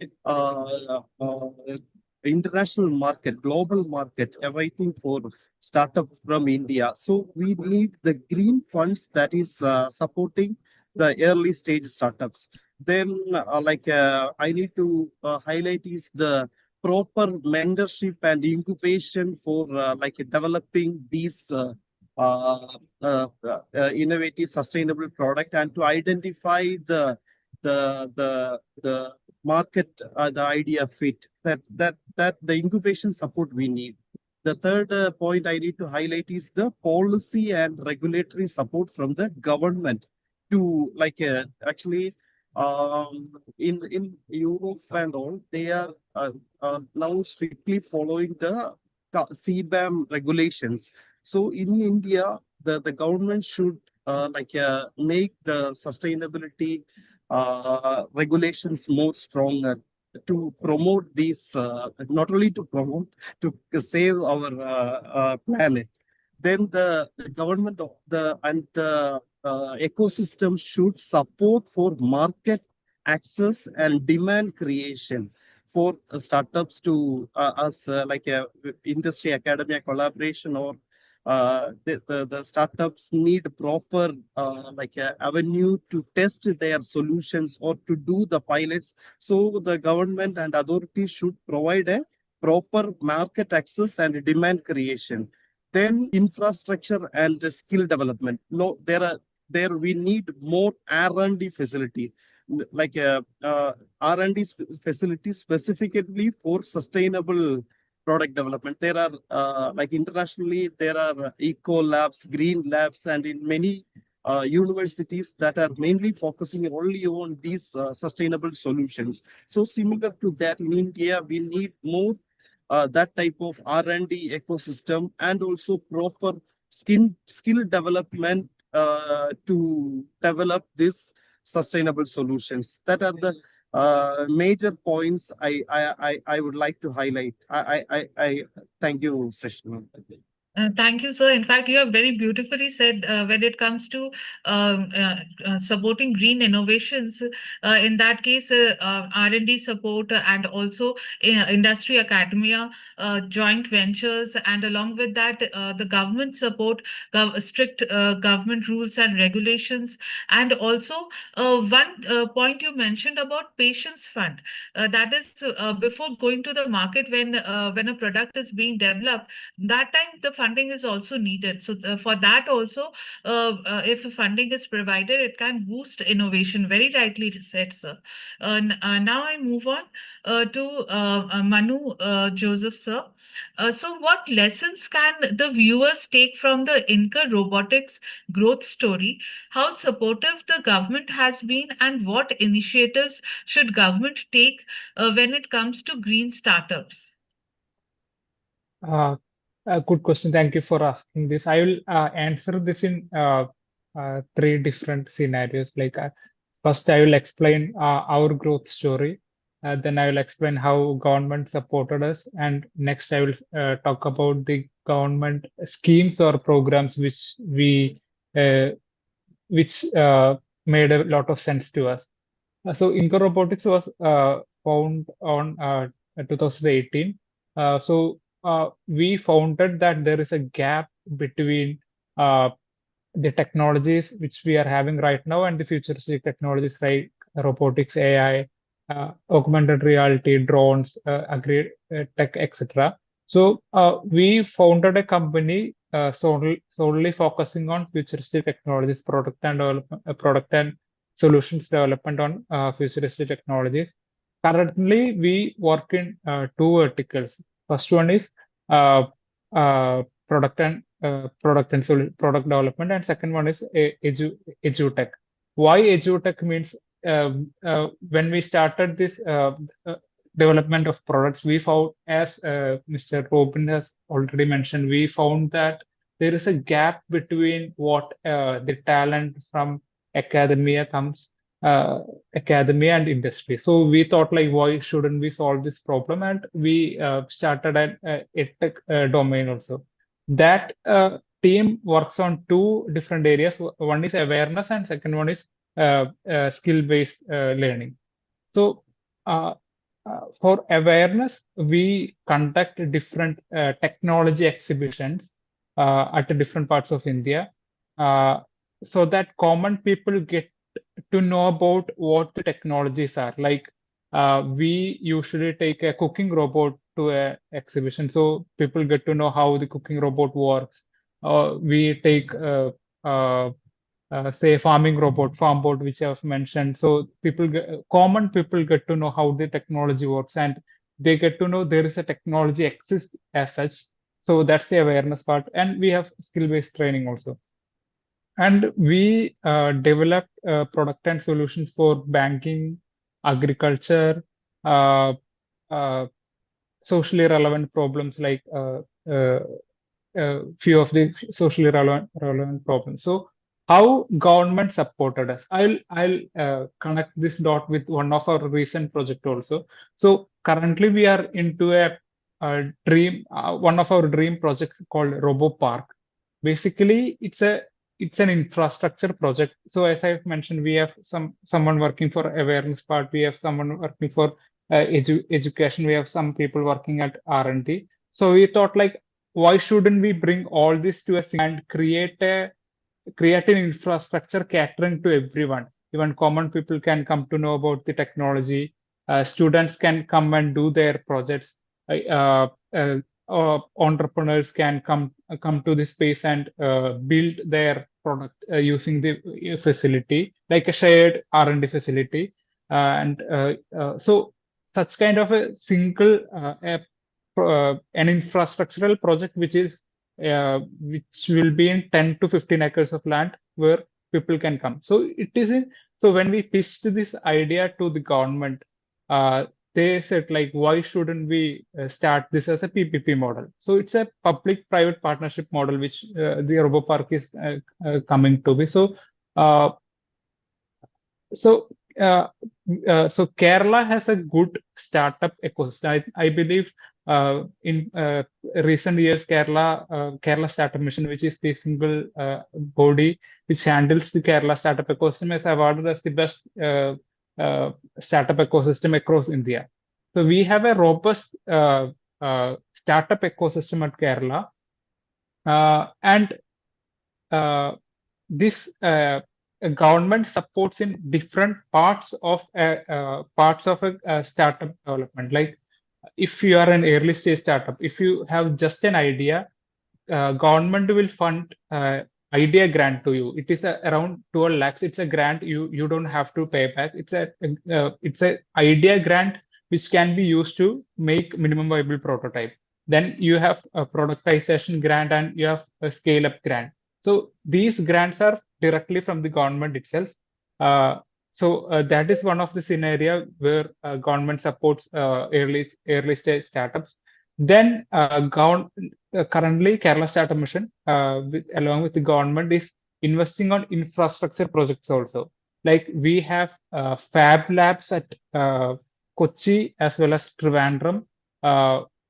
international market, global market, awaiting for startup from India. So we need the green funds that is supporting the early stage startups. Then, I need to highlight is the proper mentorship and incubation for developing these innovative, sustainable product, and to identify the market, the idea fit, that the incubation support we need. The third point I need to highlight is the policy and regulatory support from the government to actually in Europe and all, they are now strictly following the CBAM regulations. So in India, the government should make the sustainability regulations more stronger to promote these, not only to promote, to save our planet. Then the government and the ecosystem should support for market access and demand creation for startups to us like a industry academia collaboration or the startups need proper avenue to test their solutions or to do the pilots. So the government and authorities should provide a proper market access and demand creation. Then infrastructure and skill development. No, there we need more R&D facility, like R&D facility specifically for sustainable product development. There are like internationally, there are eco labs, green labs, and in many universities that are mainly focusing only on these sustainable solutions. So similar to that, in India, we need more that type of R&D ecosystem and also proper skill development to develop this sustainable solutions. That are the major points I would like to highlight. I thank you, Srishma. Thank you, sir. In fact, you have very beautifully said when it comes to supporting green innovations. In that case, R&D support and also industry academia, joint ventures, and along with that, the government support, strict government rules and regulations. And also, one point you mentioned about patience fund. That is, before going to the market, when a product is being developed, that time the funding is also needed. So for that also, if funding is provided, it can boost innovation. Very rightly said, sir. Now I move on to Manu Joseph, sir. So what lessons can the viewers take from the Inca robotics growth story? How supportive the government has been, and what initiatives should government take when it comes to green startups? A good question. Thank you for asking this. I will answer this in three different scenarios. First, I will explain our growth story. Then I will explain how government supported us, and next I will talk about the government schemes or programs which made a lot of sense to us. So Inca Robotics was found on 2018. We founded that there is a gap between the technologies which we are having right now and the futuristic technologies like robotics, AI, augmented reality, drones, agri-tech, etc. So we founded a company solely focusing on futuristic technologies, product and solutions development on futuristic technologies. Currently, we work in two verticals. First one is product development, and second one is edutech. Why edutech means when we started this development of products, we found, as Mr. Robin has already mentioned, we found that there is a gap between what the talent from academia and industry. So we thought, like, why shouldn't we solve this problem? And we started an edtech domain also. That team works on two different areas. One is awareness, and second one is skill-based learning. So for awareness, we conduct different technology exhibitions at different parts of India, so that common people get to know about what the technologies are. Like we usually take a cooking robot to an exhibition, so people get to know how the cooking robot works. We take say farm bot, which I've mentioned. So common people get to know how the technology works, and they get to know there is a technology exists as such. So that's the awareness part, and we have skill-based training also. And we developed product and solutions for banking, agriculture, socially relevant problems, like few of the socially relevant problems. So how government supported us? I'll connect this dot with one of our recent project also. So currently we are into a dream, one of our dream project called RoboPark. Basically, it's an infrastructure project. So as I've mentioned, we have someone working for awareness part, we have someone working for education, we have some people working at R&D. So we thought, like, why shouldn't we bring all this to a and create an infrastructure catering to everyone? Even common people can come to know about the technology. Students can come and do their projects. Uh, uh, Entrepreneurs can come to this space and build their product using the facility, like a shared R&D facility. So such kind of a single an infrastructural project which will be in 10 to 15 acres of land where people can come. So so when we pitched this idea to the government, they said like, why shouldn't we start this as a PPP model? So it's a public-private partnership model which the RoboPark is coming to be. Uh, so, uh, so Kerala has a good startup ecosystem. I believe in recent years, Kerala Startup Mission, which is the single body which handles the Kerala startup ecosystem, is awarded as the best startup ecosystem across India. So we have a robust startup ecosystem at Kerala, and this government supports in different parts of a startup development. Like if you are an early stage startup, if you have just an idea, government will fund idea grant to you. It is around 12 lakhs. It's a grant you don't have to pay back. It's a idea grant which can be used to make minimum viable prototype. Then you have a productization grant and you have a scale up grant. So these grants are directly from the government itself. That is one of the scenario where government supports early stage startups. Then currently Kerala Startup Mission, along with the government, is investing on infrastructure projects also. Like we have fab labs at Kochi as well as Trivandrum,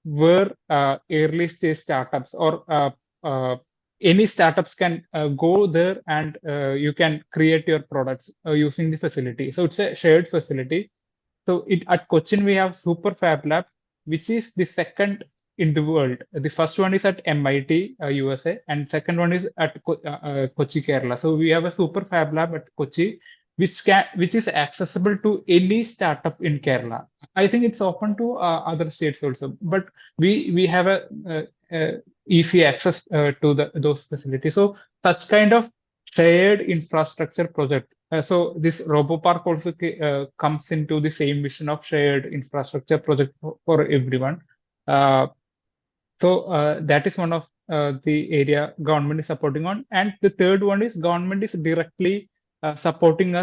where early stage startups or any startups can go there and you can create your products using the facility. So it's a shared facility. So at Cochin, we have Super Fab Lab, which is the second in the world. The first one is at MIT, USA, and second one is at Kochi, Kerala. So we have a Super Fab Lab at Kochi, which is accessible to any startup in Kerala. I think it's open to other states also, but we have a easy access to those facilities. So such kind of shared infrastructure project. So this RoboPark also comes into the same vision of shared infrastructure project for everyone. That is one of the area government is supporting on. And the third one is government is directly supporting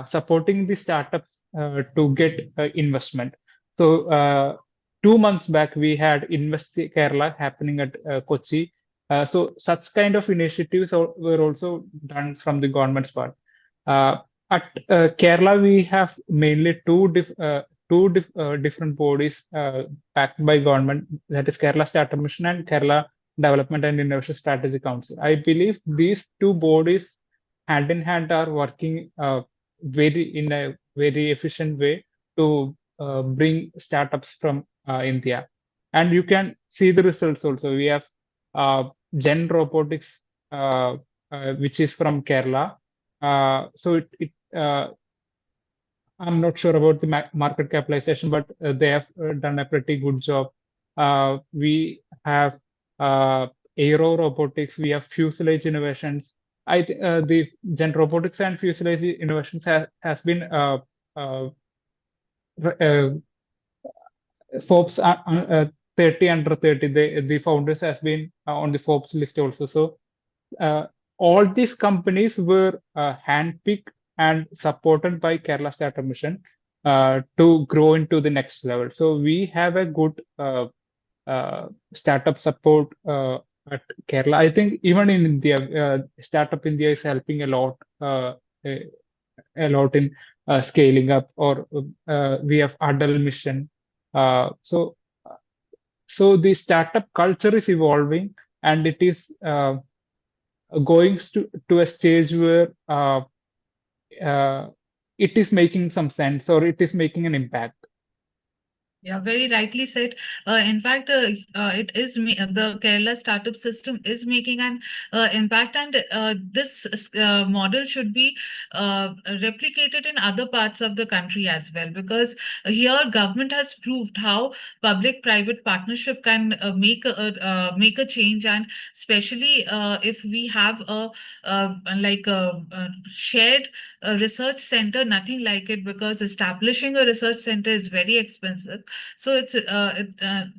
supporting the startups to get investment. So 2 months back, we had Invest Kerala happening at Kochi. So such kind of initiatives were also done from the government's part. At Kerala, we have mainly different bodies backed by government, that is Kerala Startup Mission and Kerala Development and Innovation Strategy Council. I believe these two bodies hand in hand are working in a very efficient way to bring startups from India. And you can see the results also. We have Gen Robotics, which is from Kerala. I'm not sure about the market capitalization, but they have done a pretty good job. We have Aero Robotics, we have Fuselage Innovations. The Gen Robotics and Fuselage Innovations has been Forbes 30 under 30. The founders has been on the Forbes list also. So all these companies were handpicked and supported by Kerala Startup Mission to grow into the next level. So we have a good startup support at Kerala. I think even in India, Startup India is helping a lot in scaling up. Or we have Adal Mission. So the startup culture is evolving, and it is going to a stage where it is making some sense, or it is making an impact. Yeah, very rightly said. In fact, it is the Kerala startup system is making an impact, and this model should be replicated in other parts of the country as well. Because here, government has proved how public-private partnership can make a change, and especially if we have a shared research center, nothing like it, because establishing a research center is very expensive. So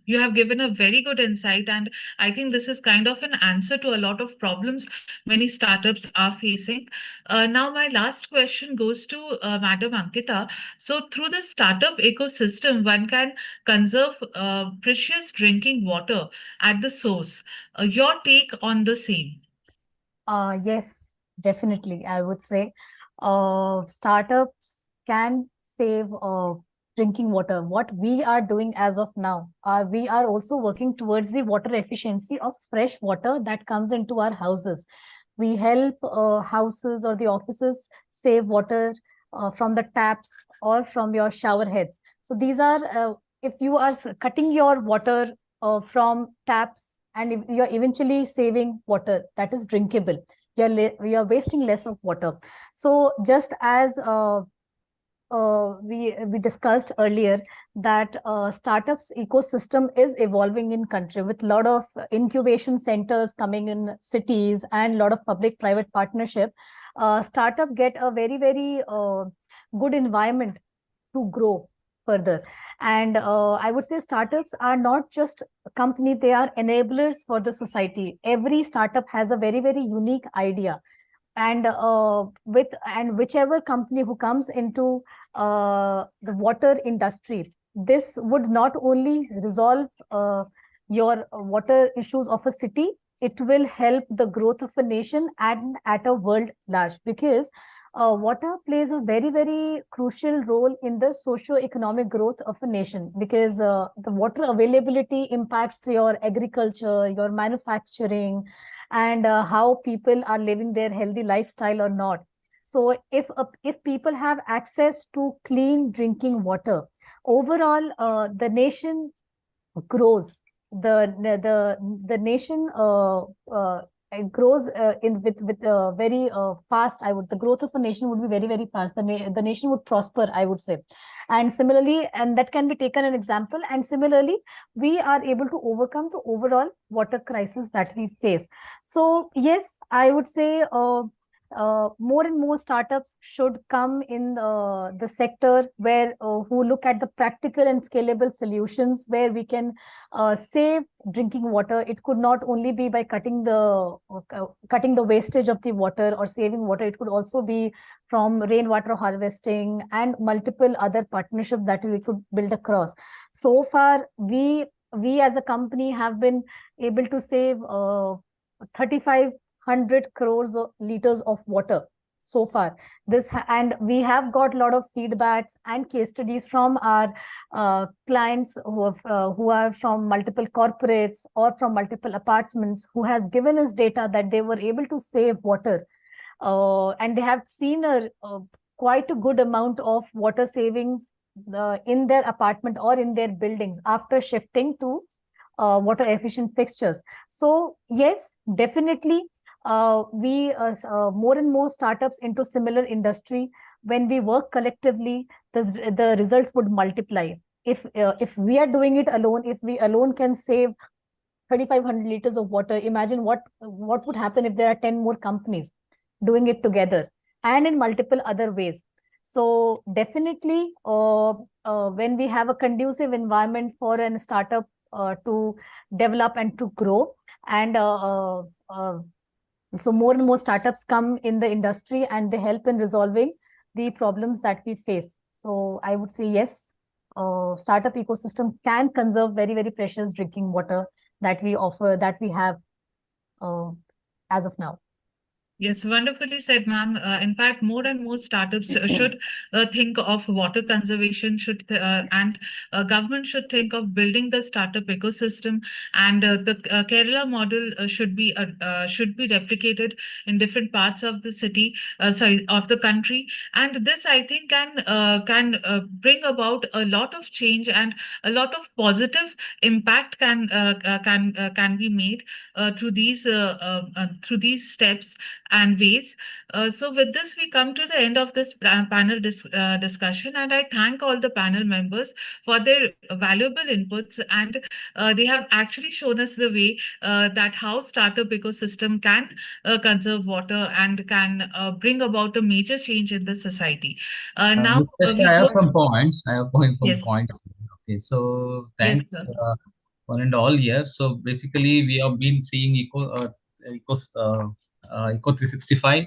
you have given a very good insight, and I think this is kind of an answer to a lot of problems many startups are facing. Now, my last question goes to Madam Ankita. So, through the startup ecosystem, one can conserve precious drinking water at the source. Your take on the same? Yes, definitely. I would say startups can save drinking water. What we are doing as of now, we are also working towards the water efficiency of fresh water that comes into our houses. We help houses or the offices save water from the taps or from your shower heads. So these are, if you are cutting your water from taps, and if you're eventually saving water that is drinkable, you're wasting less of water. So just as we discussed earlier, that startups ecosystem is evolving in country with a lot of incubation centers coming in cities and a lot of public private partnership. Startup get a very good environment to grow further. And I would say startups are not just a company, they are enablers for the society. Every startup has a very unique idea, and whichever company who comes into the water industry, this would not only resolve your water issues of a city, it will help the growth of a nation and at a world large, because water plays a very crucial role in the socio-economic growth of a nation, because the water availability impacts your agriculture, your manufacturing, and how people are living their healthy lifestyle or not. So if people have access to clean drinking water, overall the nation grows. The nation grows in with very fast. The growth of a nation would be very fast. The nation would prosper, I would say. And similarly, and that can be taken an example, and similarly we are able to overcome the overall water crisis that we face. So yes, I would say more and more startups should come in the sector where who look at the practical and scalable solutions where we can save drinking water. It could not only be by cutting the wastage of the water or saving water. It could also be from rainwater harvesting and multiple other partnerships that we could build across. So far, we as a company have been able to save 3,500 crores of liters of water so far. And we have got a lot of feedbacks and case studies from our clients who are from multiple corporates or from multiple apartments, who has given us data that they were able to save water, and they have seen a quite a good amount of water savings in their apartment or in their buildings after shifting to water efficient fixtures. So yes, definitely, we more and more startups into similar industry. When we work collectively, the results would multiply. If we are doing it alone, if we alone can save 3,500 liters of water, imagine what would happen if there are 10 more companies doing it together and in multiple other ways. So definitely, when we have a conducive environment for a startup to develop and to grow, and so more and more startups come in the industry and they help in resolving the problems that we face. So I would say yes, startup ecosystem can conserve very precious drinking water that we offer, that we have as of now. Yes, wonderfully said, ma'am. In fact, more and more startups should think of water conservation, and government should think of building the startup ecosystem, and the Kerala model should be replicated in different parts of the city, sorry, of the country. And this, I think, can bring about a lot of change, and a lot of positive impact can be made through these steps and ways. So with this, we come to the end of this panel discussion, and I thank all the panel members for their valuable inputs, and they have actually shown us the way that how startup ecosystem can conserve water and can bring about a major change in the society. Now Just we I have go. some points. I have some Yes, points. Okay, so yes, thanks sir. one and all here. So basically, we have been seeing Eco 365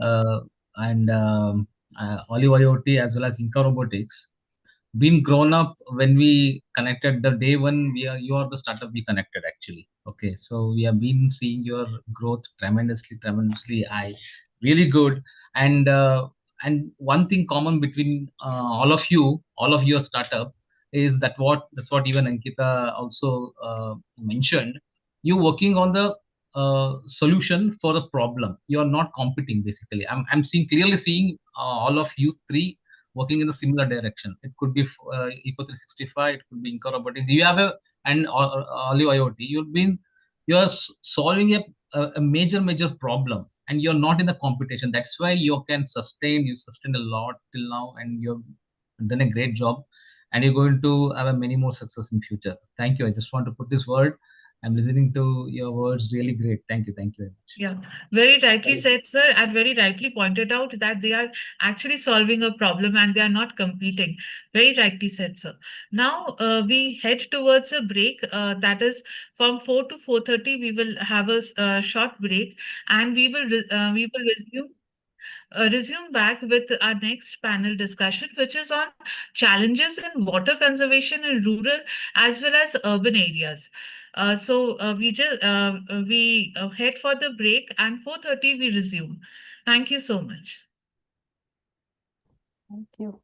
uh, and Olive IoT as well as Inca Robotics been grown up when we connected the day one. You are the startup we connected actually. Okay, so we have been seeing your growth tremendously high, really good. And one thing common between all of your startup is that's what even Ankita also mentioned. You working on the solution for the problem. You are not competing basically. I'm clearly seeing all of you three working in the similar direction. It could be Eco 365, it could be Inca Robotics. You have a Olive IoT. You are solving a major problem, and you're not in the competition. That's why you sustain a lot till now, and you've done a great job, and you're going to have a many more success in future. Thank you. I just want to put this word. I'm listening to your words. Really great. Thank you very much. Yeah, very rightly said, sir, and very rightly pointed out that they are actually solving a problem and they are not competing. Very rightly said, sir. Now we head towards a break. That is from 4 to 4:30. We will have a short break, and we will resume back with our next panel discussion, which is on challenges in water conservation in rural as well as urban areas. We head for the break, and 4:30 we resume. Thank you so much. Thank you.